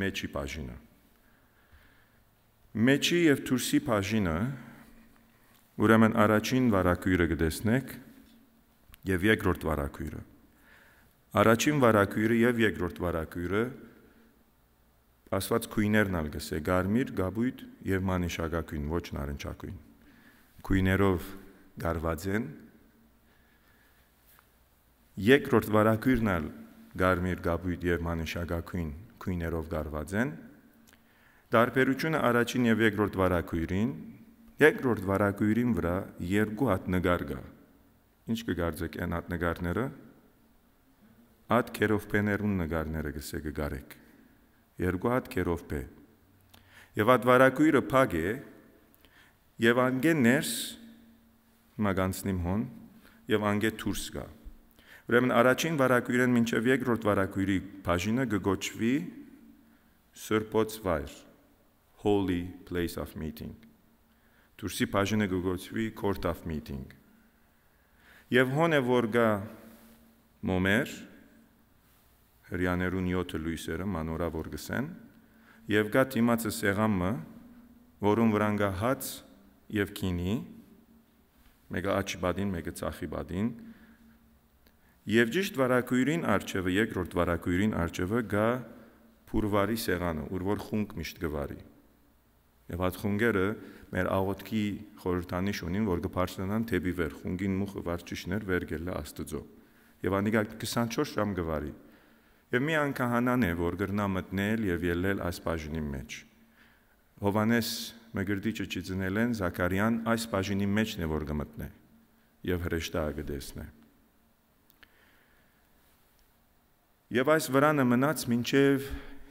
մեջի բաժինը։ Մեջի եւ դուրսի բաժինը ուրեմն առաջին վարակույրը կտեսնեք եւ երկրորդ վարակույրը։ Առաջին վարակույրը եւ երկրորդ վարակույրը Աստված քույներն ալ գսե գարմիր, գաբույտ եւ մանիշագակույն, ոչ նարնջակույն։ Քույներով գարված են։ Երկրորդ վարակույրն ալ գարմիր, գաբույտ եւ մանիշագակույն քույներով գարված են։ Տարբերությունը առաջին եւ երկրորդ վարակույրին, երկրորդ վարակույրին վրա երկու հատ նկար կա։ Ինչ կգարձեք այն հատ նկարները։ Այդ քերովպեներուն նկարները գսե կգարեք։ Երկու հատ քերովպե։ Եվ այդ վարակույրը փակ է, եւ անգե ներս մագանցնիմ հոն, եւ անգե դուրս գա։ Ուրեմն առաջին վարակույրեն մինչև երկրորդ վարակույրի բաժինը կգոչվի սրբոց վայր, holy place of meeting։ Դուրսի բաժինը կգոչվի court of meeting։ Եվ հոն է որ գա մոմեր հրյաներուն 7 լույսերը մանորավոր գսեն եւ գա դիմացը սեղամը, որում վրան գա հաց եւ քինի, մեկը աչի բադին, մեկը ցախի բադին, եւ ճիշտ վարակույրին արջևը, երկրորդ վարակույրին արջևը գա փուրվարի սեղանը, ուր որ խունկ միշտ գվարի։ Եվ այդ խունգերը մեր աղոթքի խորհրդանիշ ունին, որ կբարձրանան թեպի վեր, խունգին մուխը վարչիշներ վեր գելը Աստծո։ Եվ անիկա 24 ժամ գվարի։ Եվ մի անկահանան է, որ գրնա մտնել եւ ելնել այս բաժինի մեջ։ Հովանես մգրդիչը ճիծնել են Զաքարյան այս բաժինի մեջն է որ կմտնե եւ հրեշտակը կտեսնե։ Եվ այս վրանը մնաց մինչև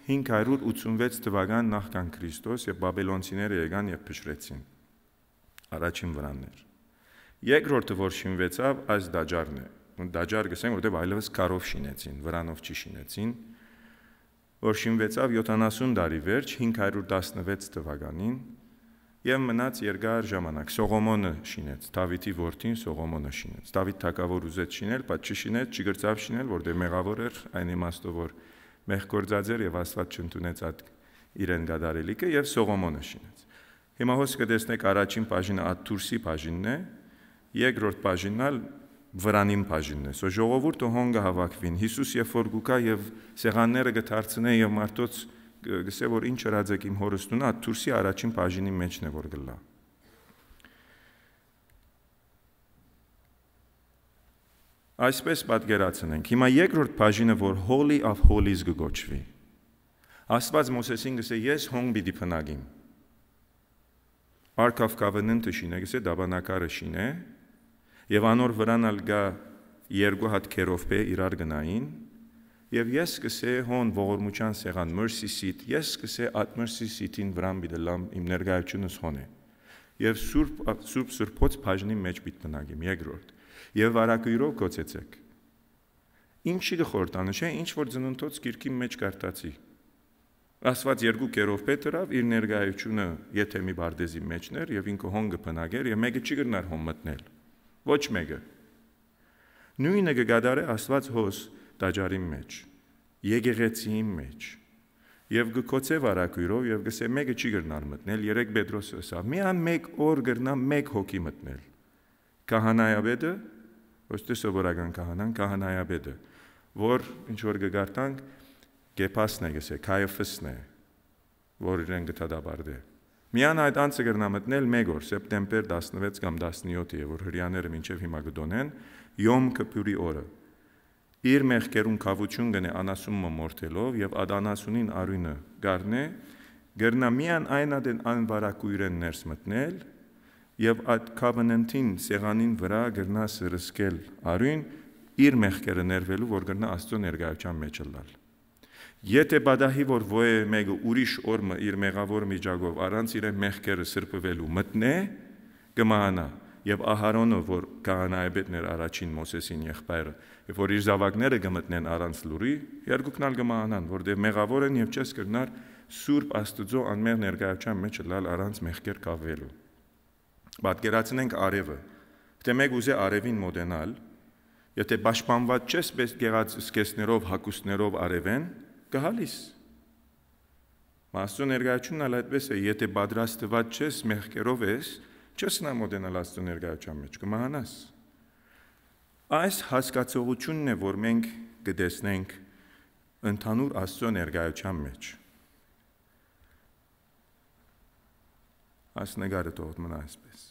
586 թվական նախքան Քրիստոս եւ բաբելոնցիները եկան եւ փշրեցին։ Առաջին վրաններ։ Երկրորդը որ շինվեցավ այս դաջարն է։ Դաջար գսենք, որտեղ այլևս քարով շինեցին, վրանով չի շինեցին, որ շինվեցավ 70 տարի վերջ 516 թվականին եւ մնաց երկար ժամանակ։ Սողոմոնը շինեց, Դավիթի որդին Սողոմոնը շինեց։ Դավիթ թագավոր ուզեց շինել, բայց չշինեց, չգրծավ շինել, որտեղ մեղավոր էր, այն իմաստով որ մեղգործած էր եւ Աստված չընդունեց այդ իրեն գադարելիքը եւ Սողոմոնը շինեց։ Հիմա հոս կտեսնեք առաջին բաժինը այդ դուրսի բաժինն է, երկրորդ բաժինն ալ վրանին բաժինն է։ Սո ժողովուրդը հոնգը հավաքվին, Հիսուս երբ որ գուկա եւ սեղանները գթարցնե եւ մարդոց գսե որ ինչ հրաձեք իմ հորստունը, այդ դուրսի առաջին բաժինի մեջն է որ գլա։ Այսպես պատկերացնենք։ Հիմա երկրորդ բաժինը, որ Holy of Holies գոչվի։ Աստված Մոսեսին գսե ես հոն պիտի փնագիմ։ Ark of Covenant-ը շինե, գսե դաբանակարը շինե, եւ անոր վրանալ գա երկու հատ քերովբե իրար գնային, եւ ես գսե հոն ողորմության սեղան mercy seat, ես գսե at mercy seat-ին վրան պիտի լամ իմ ներկայությունս հոնե։ Եվ սուրբ բաժնի մեջ պիտի փնագիմ երկրորդ։ Եվ վարակույրով կոչեցեք։ Ինչի գխորտանշե, ինչ որ ծննդոց գիրքի մեջ կարտացի։ Աստված երկու կերովբե դրավ իր ներկայությունը Եթեմի բարդեզի մեջներ եւ ինքը հոնգը փնագեր եւ մեկը չի գնար հոն մտնել։ Ոչ մեկը։ Նույնը կգադարե Աստված հոս տաճարի մեջ, եկեղեցիի մեջ։ Եվ գկոցե վարակույրով եւ գսե մեկը չի գնար մտնել, 3 Պետրոսը ասավ։ Միան մեկ օր գրնա մեկ հոգի մտնել։ Քահանայաբեդը ոչ թե սովորական քահանայաբեդը, որ ինչ որ գարտանք Գեփասն է գսե, Քայոֆասն է, որ իրեն գտադաբարդե։ Միան այդ անցը գրնա մտնել մեկ օր, սեպտեմբեր 16 կամ 17-ը, որ հрьяաները մինչև հիմա գդոնեն, Յոմ Քիփուրի օրը։ Իր մեղքերուն կավություն գնե անասումը մորթելով եւ ադանասունին արույնը գառնե, գրնա միան այնադեն անվարակույրեն ներս մտնել եւ այդ covenant-ին սեղանին վրա գրնա սրսկել արույն իր մեղքերը ներվելու, որ գրնա Աստծո ներկայության մեջ լալ։ Եթե բադահի որ ոյ մեկը ուրիշ օրը իր մեղավոր միջագով առանց իր մեղքերը սրբվելու մտնե, կմահանա եւ Ահարոնը, որ քահանայապետներ առաջին Մոսեսին եղբայրը, որ իր զավակները կմտնեն առանց լուրի, երկուքնալ կմահանան, որտեղ մեղավոր են եւ չես կրնար Սուրբ Աստծո անմեղ ներկայության մեջ լալ առանց մեղքեր կավելու։ Պատկերացնենք արևը։ Եթե մեկ ուզե արևին մոտենալ, եթե պաշտպանված չես պես գեղած սկեսներով, հակուստներով արևեն, կհալիս։ Աստծո ներկայությունն ալ այդպես է, եթե պատրաստված չես մեղքերով ես, չես նա մոտենալ Աստծո ներկայության մեջ, կմահանաս։ Այս հասկացողությունն է, որ մենք կտեսնենք ընդհանուր Աստծո ներկայության մեջ։ Այս նկարը թողդ մնա այսպես։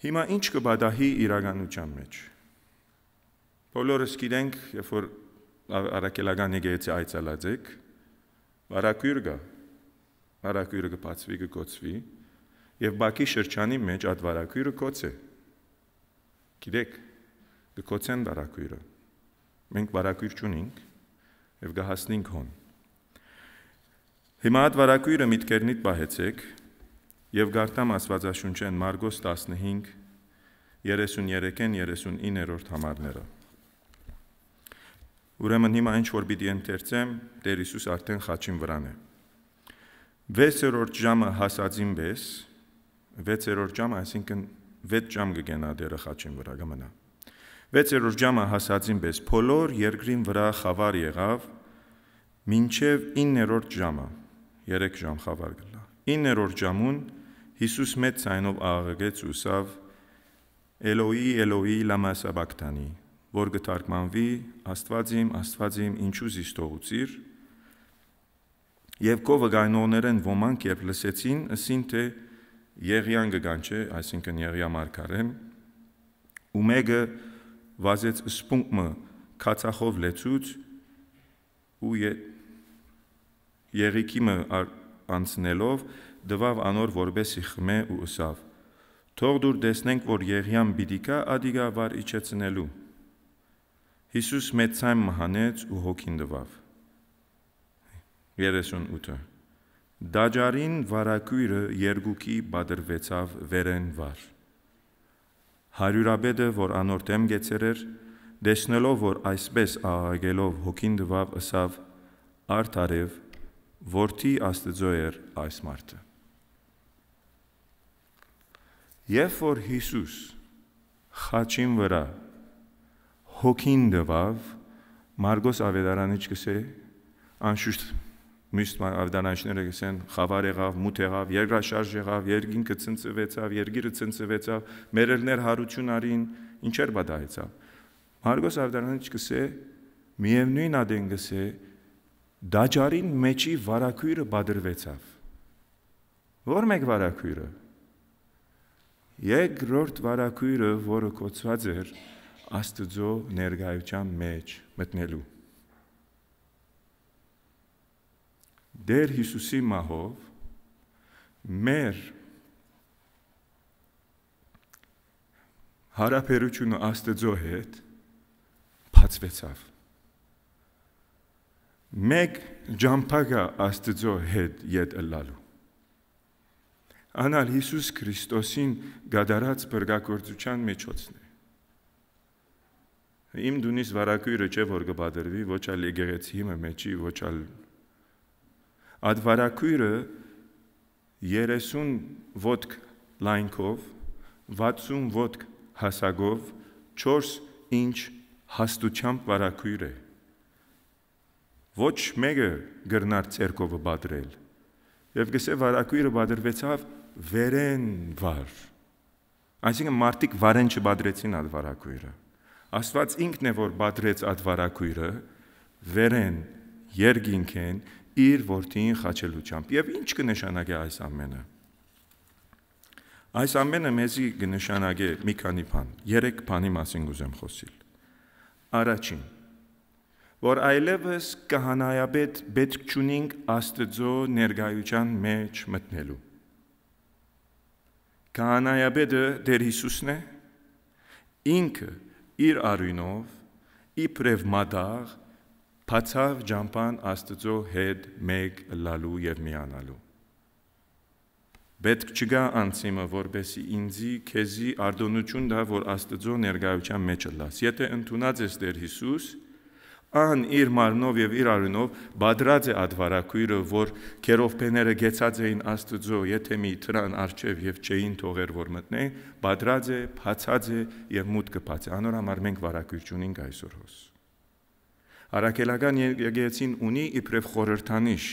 Հիմա ինչ կբադահի իրականության մեջ։ Բոլորս գիտենք, երբ որ առաքելական եկեղեցի այցելած եք, վարակույր կա, վարակույրը կբացվի, կկոչվի, եւ Բաքվի շրջանի մեջ այդ վարակույրը կոչ է։ Գիտեք, կկոչեն վարակույրը։ Մենք վարակույր չունենք եւ կհասնենք հոն։ Հիմա այդ վարակույրը միտքերնիդ պահեցեք եւ գարտամ Աստվածաշունչեն Մարգոս 15 33-ն 39-րդ համարները։ Ուրեմն հիմա ինչ որ պիտի ընթերցեմ, Տեր Հիսուս արդեն խաչին վրան է։ 6-րդ ժամը հասածին պես, 6-րդ ժամը, այսինքն 6 ժամ կգնա Տերը խաչին վրա կմնա։ 6-րդ ժամը հասածին պես բոլոր երկրին վրա խավար եղավ, մինչև 9-րդ ժամը, 3 ժամ խավար գլա։ 9-րդ ժամուն Հիսուս մեծ ձայնով աղաղեց ու ասավ. Էլոհի, Էլոհի, լամա սաբակտանի, որ կթարգմանվի Աստված իմ, ինչու զիս թողուցիր։ Եվ կովը գայնողներեն ոմանք երբ լսեցին, ասին թե Եղիան կգանչե, այսինքն Եղիա մարգարեն, ու մեկը վազեց սպունգը քացախով լեցուց ու Եղիկիմը անցնելով դվավ անոր որբեսի խմե ու ըսավ. Թող դուր տեսնենք, որ Եղիան պիտի կա ադիգա վար իջեցնելու։ Հիսուս մեծ ցայմ մահանեց ու հոգին դվավ։ 38 Դաջարին վարակույրը երկուքի բادرվեցավ վերեն վար։ Հարյուրաբեդը, որ անոր դեմ գեցեր էր, տեսնելով, որ այսպես աղաղելով հոգին դվավ, ըսավ. Արդարև, որդի Աստծո էր այս մարդը։ Երբ որ Հիսուս խաչին վրա հոգին դվավ, Մարգոս ավետարանը գսե, անշուշտ մյուս ավետարանիչները գսեն, խավար եղավ, մութ եղավ, երկրաշարժ եղավ, երկինքը ցնցվեցավ, երկիրը ցնցվեցավ, մերելներ հարություն արին, ինչեր բադայեցավ։ Մարգոս ավետարանը գսե, միևնույն ադեն գսե, դաջարին մեջի վարակույրը բادرվեցավ։ Որ մեկ վարակույրը։ Երկրորդ վարակույրը, որը կոչված էր, Աստծո ներկայության մեջ մտնելու։ Դեր Հիսուսի մահով մեր հարաբերությունը Աստծո հետ բացվեցավ։ Մեկ ջամփագա Աստծո հետ յետ ըլլալու։ Անալ Հիսուս Քրիստոսին գադարած բրգագործության միջոցն է։ Իմ դունիս վարակույրը չէ որ կբادرվի, ոչ ալ եկեղեցի հիմը մեջի, ոչ ալ Ադ վարակույրը 30 ոտք լայնքով, 60 ոտք հասագով, 4 ինչ հաստությամբ վարակույր է։ Ոչ մեկը գրնար ցերկովը բادرել։ Եվ գսե վարակույրը բادرվեցավ վերեն վար։ Այսինքն մարդիկ վարեն չբادرեցին այդ վարակույրը։ Աստված ինքն է որ բادرեց այդ վարակույրը, վերեն երկինքեն իր որդին խաչելությամբ։ Եվ ինչ կնշանակի այս ամենը։ Այս ամենը մեզի կնշանակի մի քանի բան, 3 բանի մասին կուզեմ խոսել։ Առաջին, որ այլևս կահանայապետ պետք չունենք Աստծո ներկայության մեջ մտնելու։ Կահանայապետը Տեր Հիսուսն է, ինքը իր արյունով, իբրև մադաղ բացավ ջամփան Աստծո հետ մեկ լալու եւ միանալու։ Պետք չգա անցիմը, որպեսի ինձի քեզի արդոնություն դա, որ Աստծո ներկայության մեջ լաս։ Եթե ընդունած ես Տեր Հիսուս, ան իր մարմնով եւ իր արյունով բادرած է այդ վարակույրը, որ քերովբեները գեցած էին Աստծո, եթե մի տրան արչեւ եւ չէին թողեր որ մտնե, բادرած է, բացած է եւ մուտքը բաց է։ Անոր համար մենք վարակույր չունենք այսօր հոս։ Արաքելական եկեղեցին ունի իբրև խորհրդանիշ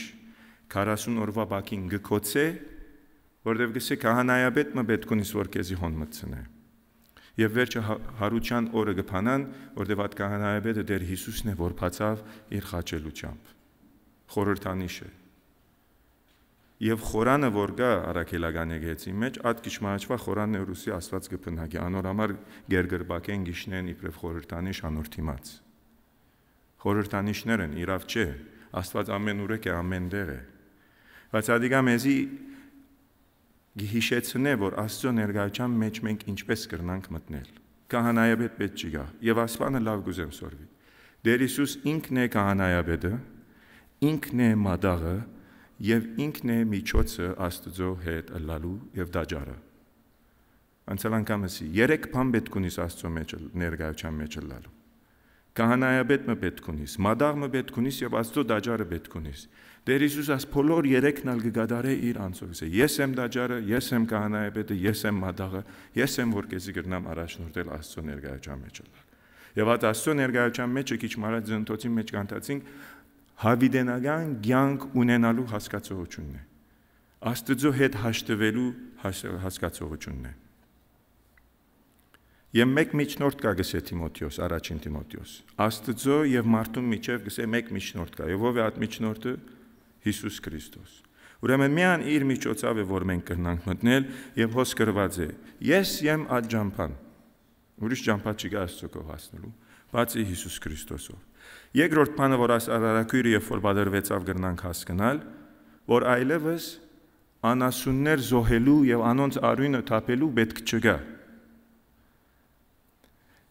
40 օրվա բակին գկոցե, որտեղ գսե քահանայապետը պետք ունի որ քեզի հոն մտցնե։ Եվ վերջը հարության օրը կփանան, որտեղ այդ քահանայապետը Տեր Հիսուսն է, որ բացավ իր խաչելությամբ։ Խորհրդանիշ է։ Եվ խորանը որ կա արաքելական եկեղեցի մեջ, այդ քիչմահաճվա խորանն է ռուսի Աստված կփնագի, անոր համար գերգրբակեն գիշնեն իբրև խորհրդանիշ անոր թիմաց։ Խորհրդանիշներն իրավ չէ, Աստված ամեն ուր է ամեն տեղ է։ Բայց ադիգա մեզի գիհիշեցնե, որ Աստծո ներկայության մեջ մենք ինչպես կրնանք մտնել։ Քահանայապետ պետք չի գա, եւ ասպանը լավ գուզեմ սորվի։ Տեր Հիսուս ինքն է քահանայապետը, ինքն է մադաղը եւ ինքն է միջոցը Աստծո հետ ըլլալու եւ դաջարը։ Անցյալ անգամսի 3 բան պետք ունի Աստծո մեջ ներկայության մեջ ըլլալու։ Քահանայապետը պետք ունիս, մադաղը պետք ունիս եւ Աստծո դաջարը պետք ունիս։ Տեր Հիսուս աս բոլոր 3-ն ալ կգադարե իր անձով։ Ես եմ դաջարը, ես եմ քահանայապետը, ես եմ մադաղը, ես եմ որ քեզի գրնամ առաջնորդել Աստծո ներկայության մեջ ըլլալ։ Եվ այդ Աստծո ներկայության մեջը քիչ մարած զնտոցի մեջ կանտածինք հավիդենական կյանք ունենալու հասկացողությունն է։ Աստծո հետ հաշտվելու հասկացողությունն է։ Եվ մեկ միջնորդ կա գսե Թիմոթեոս, առաջին Թիմոթեոս։ Աստծո եւ մարդու միջև գսե մեկ միջնորդ կա։ Եվ ով է այդ միջնորդը։ Հիսուս Քրիստոս։ Ուրեմն միան իր միջոցով է որ մենք կրնանք մտնել եւ հոս գրված է. Ես եմ այդ ջամփան։ Ուրիշ ջամփա չկա Աստծո կողմ հասնելու, բացի Հիսուս Քրիստոսով։ Երկրորդ բանը որ արարակույրը երբ որ բادرվեցավ կրնանք հասկանալ, որ այլևս անասուններ զոհելու եւ անոնց արյունը թափելու պետք չկա։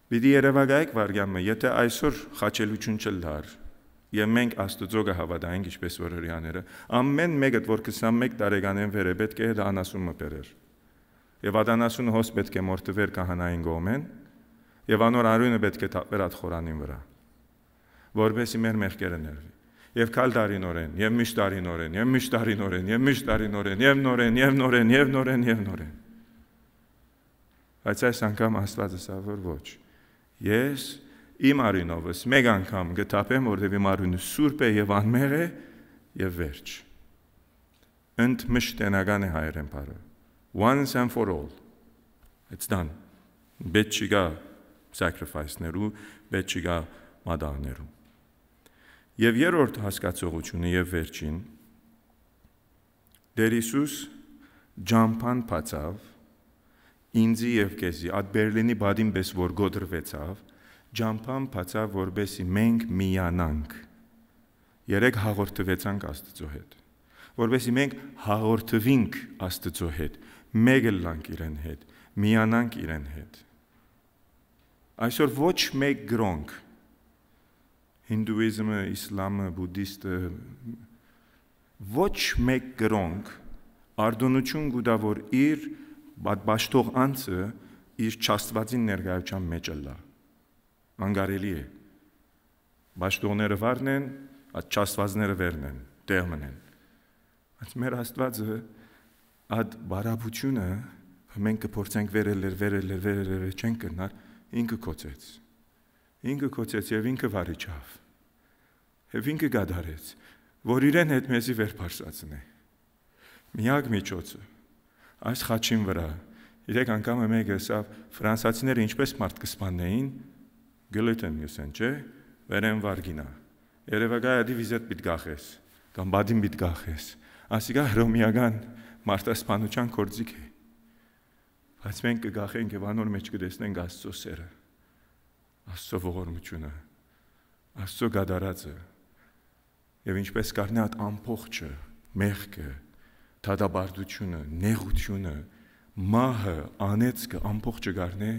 Պիտի երևակայեք վարգյանը, եթե այսօր խաչելություն չլար, եւ մենք Աստծո կհավատայինք ինչպես որ հрьяաները, ամեն մեկը որ 21 տարեկանեն վեր է պետք է դա անասունը բերեր։ Եվ անասունը հոս պետք է մորթվեր քահանային գոմեն, եւ անոր արյունը պետք է թափվեր այդ խորանին վրա, որովհետեւ մեր մեղքերը ներվի։ Եվ կալ տարինորեն, եւ միշտ տարինորեն, եւ միշտ տարինորեն, եւ միշտ տարինորեն, եւ նորեն, եւ նորեն, եւ նորեն, եւ նորեն։ Բայց այս անգամ Աստված ասա որ ոչ։ Ես իմ արյունովս մեկ անգամ գտապեմ, որտեղ իմ արյունը սուրբ է եւ անմեղ է եւ վերջ։ Ընդմշտենական է հայերեն բառը։ Once and for all. It's done. Պետք չկա sacrifice-ներու, պետք չկա մադաղներու։ Եվ երրորդ հասկացողությունը եւ վերջին Տեր Հիսուս ջամփան բացավ ինձի եւ քեզի այդ Բերլինի բադին պես որ գոդրվեցավ ջամփան բացավ, որբեսի մենք միանանք։ 3 հաղորդվեցանք Աստծո հետ, որբեսի մենք հաղորդվինք Աստծո հետ, մեկ լանք իրեն հետ, միանանք իրեն հետ։ Այսօր ոչ մեկ գրոնք, հինդուիզմը, իսլամը, բուդդիստը, ոչ մեկ գրոնք արդոնություն գուտա, որ իր բաշխող անձը իր չաստվածին ներկայության մեջ լա։ Անգարելի է։ Բաշխողները վարն են, այդ չաստվածները վերն են, տեղ մնեն։ Այս մեր Աստվածը այդ բարապությունը մենք կփորձենք վերել չենք կրնար, ինքը կոծեց եւ ինքը վարիչավ։ Եվ ինքը գադարեց, որ իրեն հետ մեզի վերբարսացնե։ Միակ միջոցը այս խաչին վրա 3 անգամ մեկը ասավ ֆրանսացիները ինչպես մարդ կսպանեին գլուտեն յուսեն չէ վերեն վարգինա երևակայ դիվիզետ պիտ գախես կամ բադին պիտ գախես ասիկա հռոմեական մարտասպանության կորձիկ է բայց մենք կգախենք եւ անոր մեջ կտեսնենք Աստծո սերը Աստծո ողորմությունը Աստծո գադարածը եւ ինչպես կառնա այդ ամփոխը մեղքը թադաբարդությունը նեղությունը մահը անեծքը ամփոխը գառնե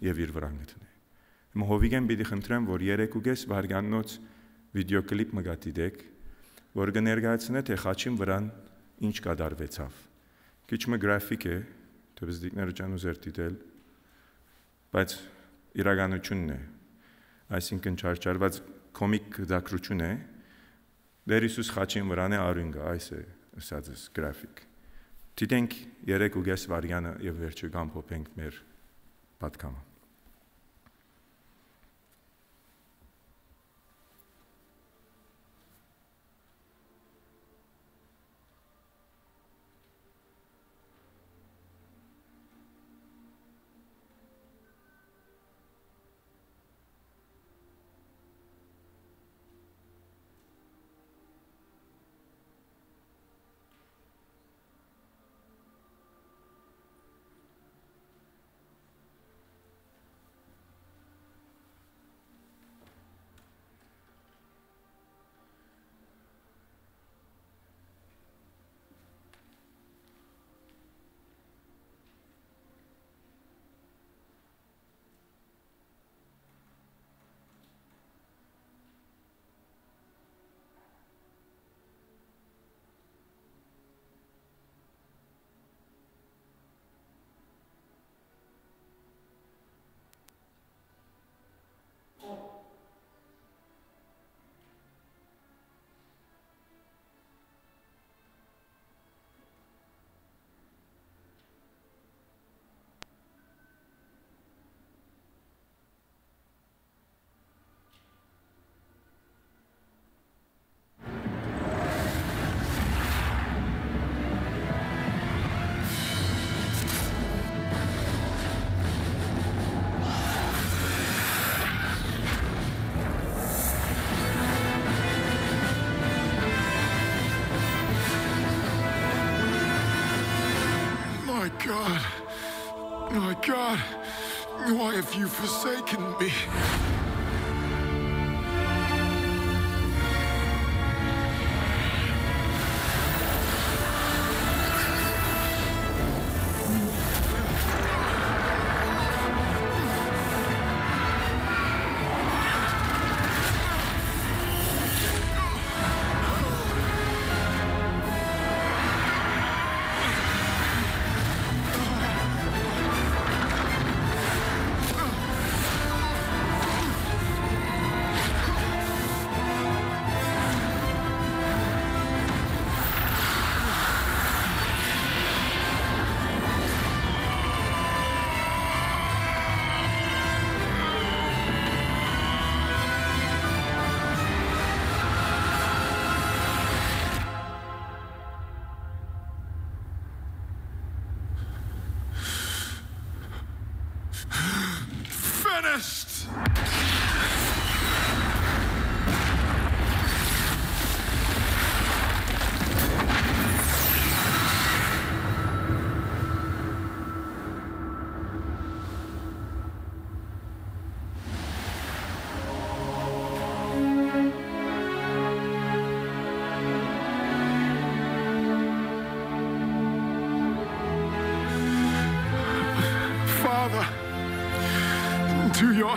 եւ իր վրան գտնե Հիմա Հովիգեն պիտի խնդրեմ որ 3.5 վայրկյանոց վիդեոկլիպ մը գտիդեք որ կներկայացնե թե խաչին վրան ինչ կատարվեցավ քիչ մը գրաֆիկ է դեպսդիկները ջան ուզեր դիտել բայց իրականությունն է այսինքն չարչարված կոմիկ դակրություն է Դեր Հիսուս խաչին վրան է արյունը այս է ասածս գրաֆիկ դիտենք 3.5 վայրկյանը եւ վերջը կամփոփենք մեր պատկամը My God, why have you forsaken me?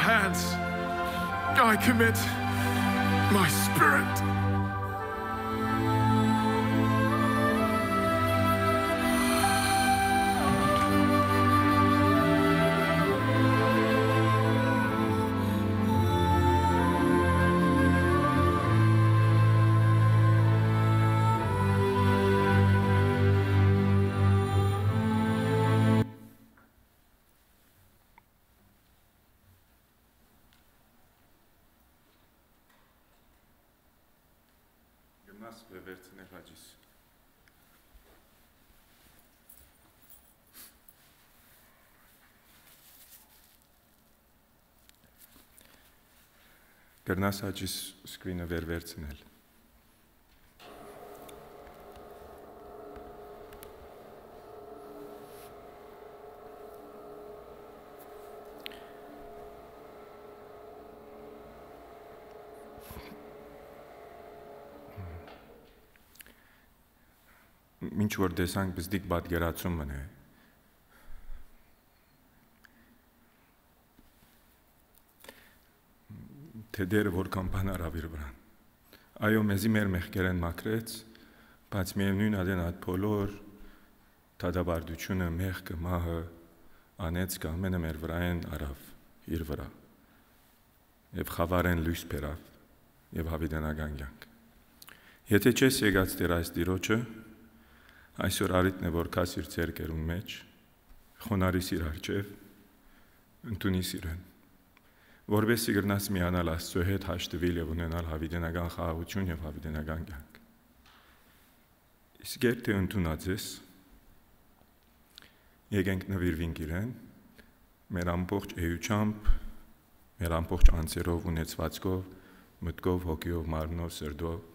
hands. I commit my spirit.
վերցնել հաջիս։ Կրնաս հաջիս սկրինը վերցնել։ Ինչ որ տեսանք բզդիկ պատկերացում մնե։ Թե դերը որքան բան արավ իր վրան։ Այո, մեզի մեր մեղքերեն մաքրեց, բայց միևնույն ադեն այդ բոլոր դադարությունը, մեղքը, մահը անեց կա ամենը մեր վրային արավ իր վրա։ Եվ խավարեն լույս բերավ եւ հավիտենական կյանք։ Եթե չես եկած դեր այս Տիրոջը, այսօր արիտն է, որ կաս իր ձերքերուն մեջ, խոնարիս իր արջև, ընդունիս իրեն, որբեսի գրնաս միանալ Աստծո հետ հաշտվել և ունենալ հավիտենական խաղաղություն և հավիտենական կյանք։ Իսկ երբ թե ընդունած ես, եկենք նվիրվենք իրեն, մեր ամբողջ էությամբ, մեր ամբողջ անձերով, ունեցվածքով, մտքով, հոգիով, մարմնով, սրտով,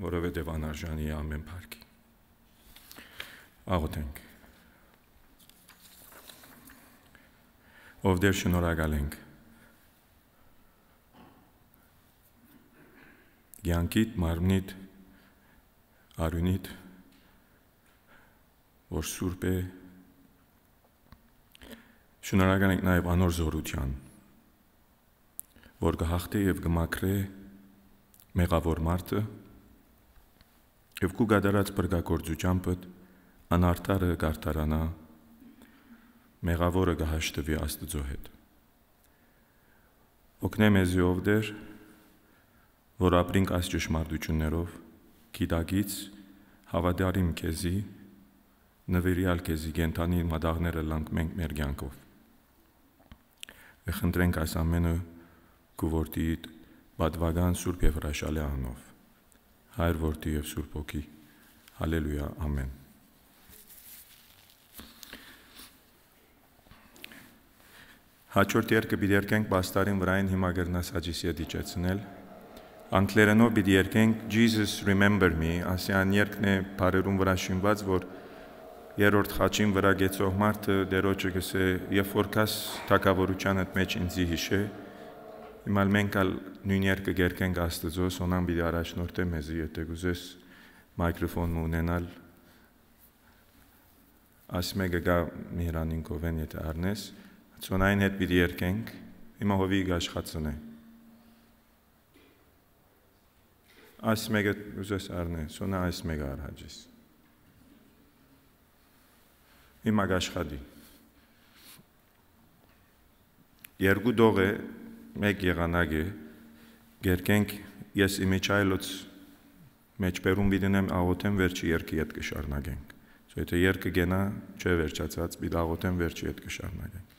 որովհետև անարժանի է ամեն փառքի։ Աղոթենք։ Ով դեր շնորհակալ ենք կյանքիդ, մարմնիդ, արյունիդ, որ սուրբ է, շնորհակալ ենք նաև անոր զորության, որ կհաղթե և կմաքրե մեղավոր մարդը և կու գադարած բրգագործությամբ անարդարը կարտարանա, մեղավորը կհաշտվի Աստծո հետ։ Օգնե մեզի ով դեր, որ ապրինք այս ճշմարտություններով, գիտակից հավատարիմ քեզի, նվիրյալ քեզի կենթանի մատաղները լանք մենք մեր կյանքով։ Խնդրենք այս ամենը քու որդիդ պատվական սուրբ և հրաշալի անունով, Հայր որդի և Սուրբ Հոգի, հալելույա, ամեն։ Հաջորդ երկը պիտի երկենք պաստարին վրային հիմա գրնաս հաջիս եդիչեցնել։ Անգլերենով պիտի երկենք Jesus remember me, ասյան երկն է բարերուն վրա շինված, որ երրորդ խաչին վրա գեցող մարդը դերոջը գսե, երբ որ կաս թագավորության հետ մեջ ինձի հիշե, հիմալ մենք ալ նույն երկը երկենք Աստծո, սոնան պիտի առաջնորդե մեզի, եթե գուզես մայքրոֆոն ունենալ, աս մեկը գա միրանին կովեն, եթե արնես, Սոնային հետ պիտի երկենք, հիմա հովի աշխատցն է։ Այս մեկը ուզես արն է, սոնա այս մեկը արհաջիս։ Հիմա աշխատի։ Երկու դող է, մեկ եղանակ է, երկենք, ես իմիջայլոց մեջ պերում բիդնեմ աղոթեմ վերջի երկի ետ կշարնագենք։ Եթե երկը գենա, չէ վերջացած, բիդ աղոթեմ վերջի ետ կշարնագենք։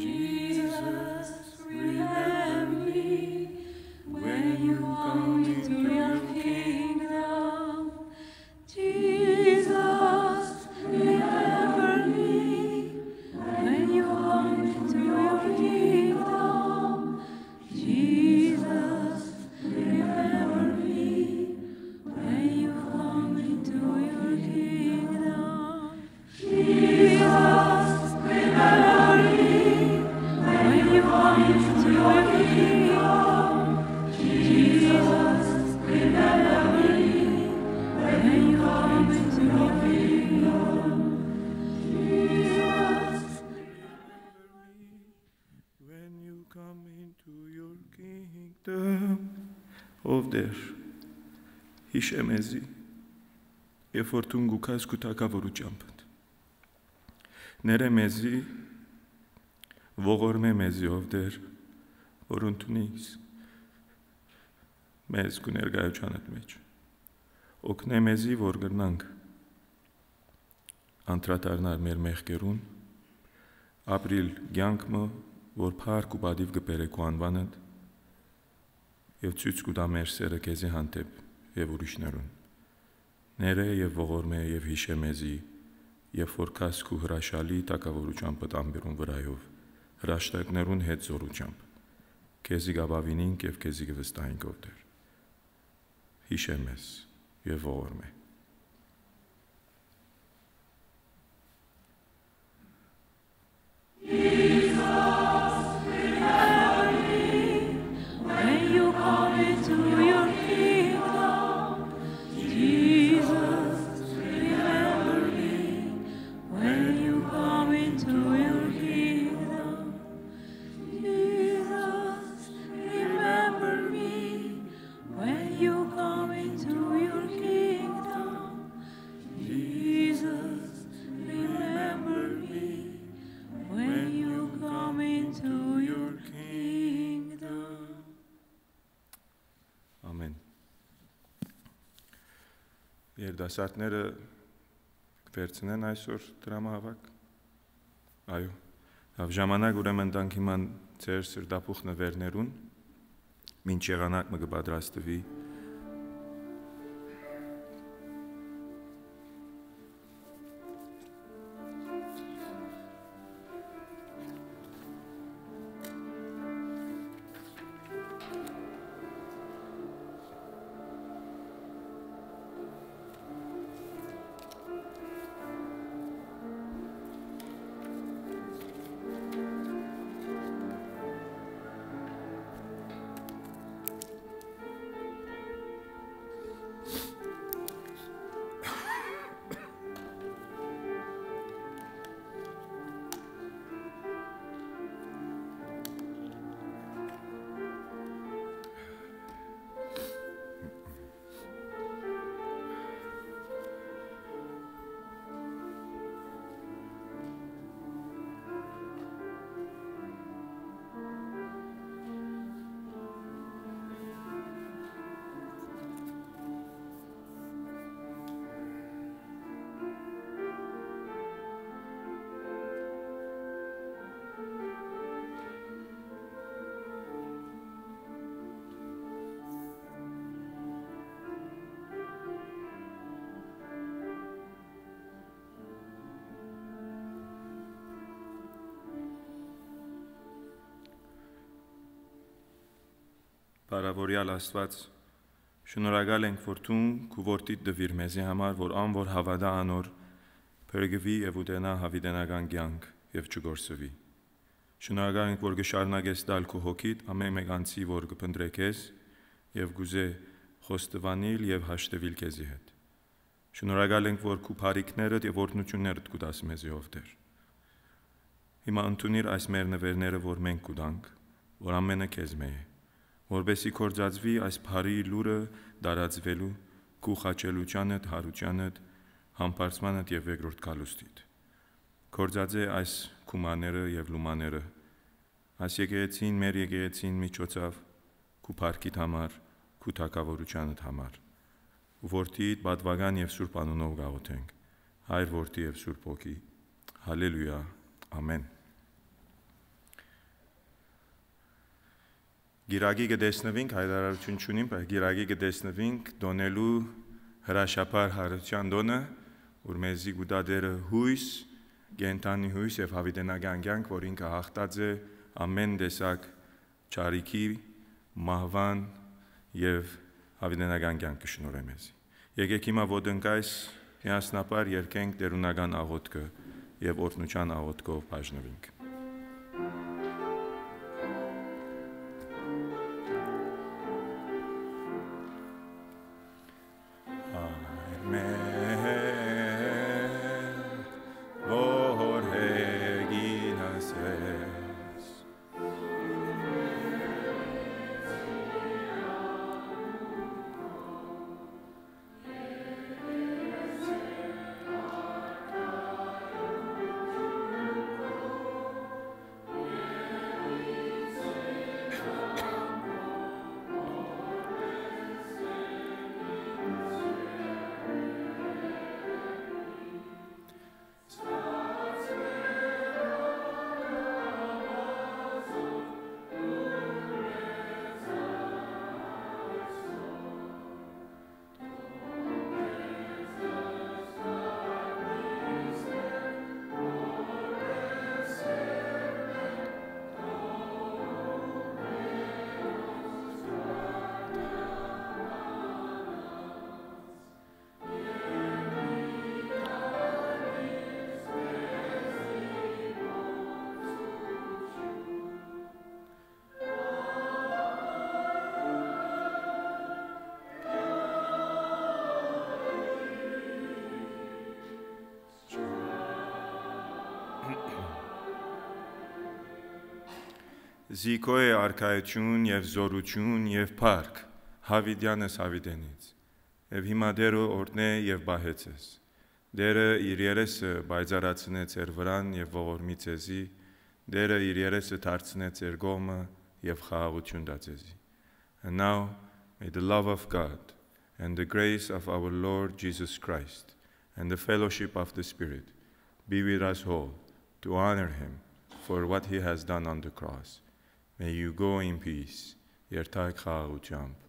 Jesus
come into your kingdom. Ով դեր հիշեմ եզի, երբ որ դու գուքաս քու թագավորությամբ ները մեզի ողորմե մեզի ով դեր որ ընդունիս մեզ քու ներկայությանդ մեջ օգնե մեզի որ գրնանք անդրադառնալ մեր մեղքերուն ապրիլ կյանքը որ փառք ու բադիվ կբերե քո անվանդ եւ ցույց կտա մեր սերը քեզի հանդեպ եւ ուրիշներուն ները եւ ողորմե եւ հիշե մեզի եւ որ քաս քու հրաշալի տակավորությամբ պատամբերուն վրայով հրաշտակներուն հետ զորությամբ քեզի գաբավինինք եւ քեզի գվստահինք ով դեր հիշե մեզ եւ ողորմե Երդասարտները կվերցնեն այսօր դրամահավաք, այո,ավ ժամանակ ուրեմն տանք իման ձեր սրտապուխ նվերներուն, մինչ եղանակ մը կպատրաստվի, Բարավորյալ Աստված, շնորհակալ ենք, որ դու քու որդիդ դվիր մեզի համար, որ անոր հավատա անոր փրկվի եւ ուտենա հավիտենական կյանք եւ չգործվի։ Շնորհակալ ենք, որ կշարունակես տալ քու հոգիդ ամեն մեկանցի, որ կփնտրե քեզ եւ գուզե խոստովանել եւ հաշտվել քեզի հետ։ Շնորհակալ ենք, որ քու բարիքներդ եւ օրհնություններդ կուտաս մեզի ով դեր։ Հիմա ընդունիր այս մեր նվերները, որ մենք կուտանք, որ ամենը քեզ մե է։ Որբեսի կործածվի այս բարի լուրը դարածվելու քու խաչելությանդ, հարությանդ, համբարձմանդ եւ երկրորդ կալուստիդ։ Կործածե այս քումաները եւ լումաները, այս եկեղեցին, մեր եկեղեցին միջոցով քու փառքիդ համար, քու թակավորությանդ համար։ Որդիդ պատվական եւ սուրբ անունով գաղութենք, Հայր, Որդի եւ Սուրբ Հոգի։ Հալելույա, ամեն։ Գիրագի կդեսնվինք, հայտարարություն չունիմ, բայց գիրագի կդեսնվինք դոնելու հրաշապար հարության դոնը, որ մեզի գուտադերը հույս, գենտանի հույս եւ հավիտենական կյանք, որ ինքը հաղթած է ամեն տեսակ ճարիքի, մահվան եւ հավիտենական կյանք կշնորհե մեզ։ Եկեք հիմա ոտնկայս միասնապար երկենք տերունական աղոթքը եւ օրհնության աղոթքով բաժնվենք։ Զիկո է արքայություն եւ զորություն եւ փառք Հավիդյանս Հավիդենից։ Եվ հիմա դերը օրհնե եւ բահեցես։ Դերը իր երեսը բայձարացնե ձեր վրան եւ ողորմի ձեզի, դերը իր երեսը դարձնե ձեր գոմը եւ խաղաղություն տա ձեզի։ And now may the love of God and the grace of our Lord Jesus Christ and the fellowship of the Spirit be with us all to honor him for what he has done on the cross. May you go in peace. Երթայք խաղաղությամբ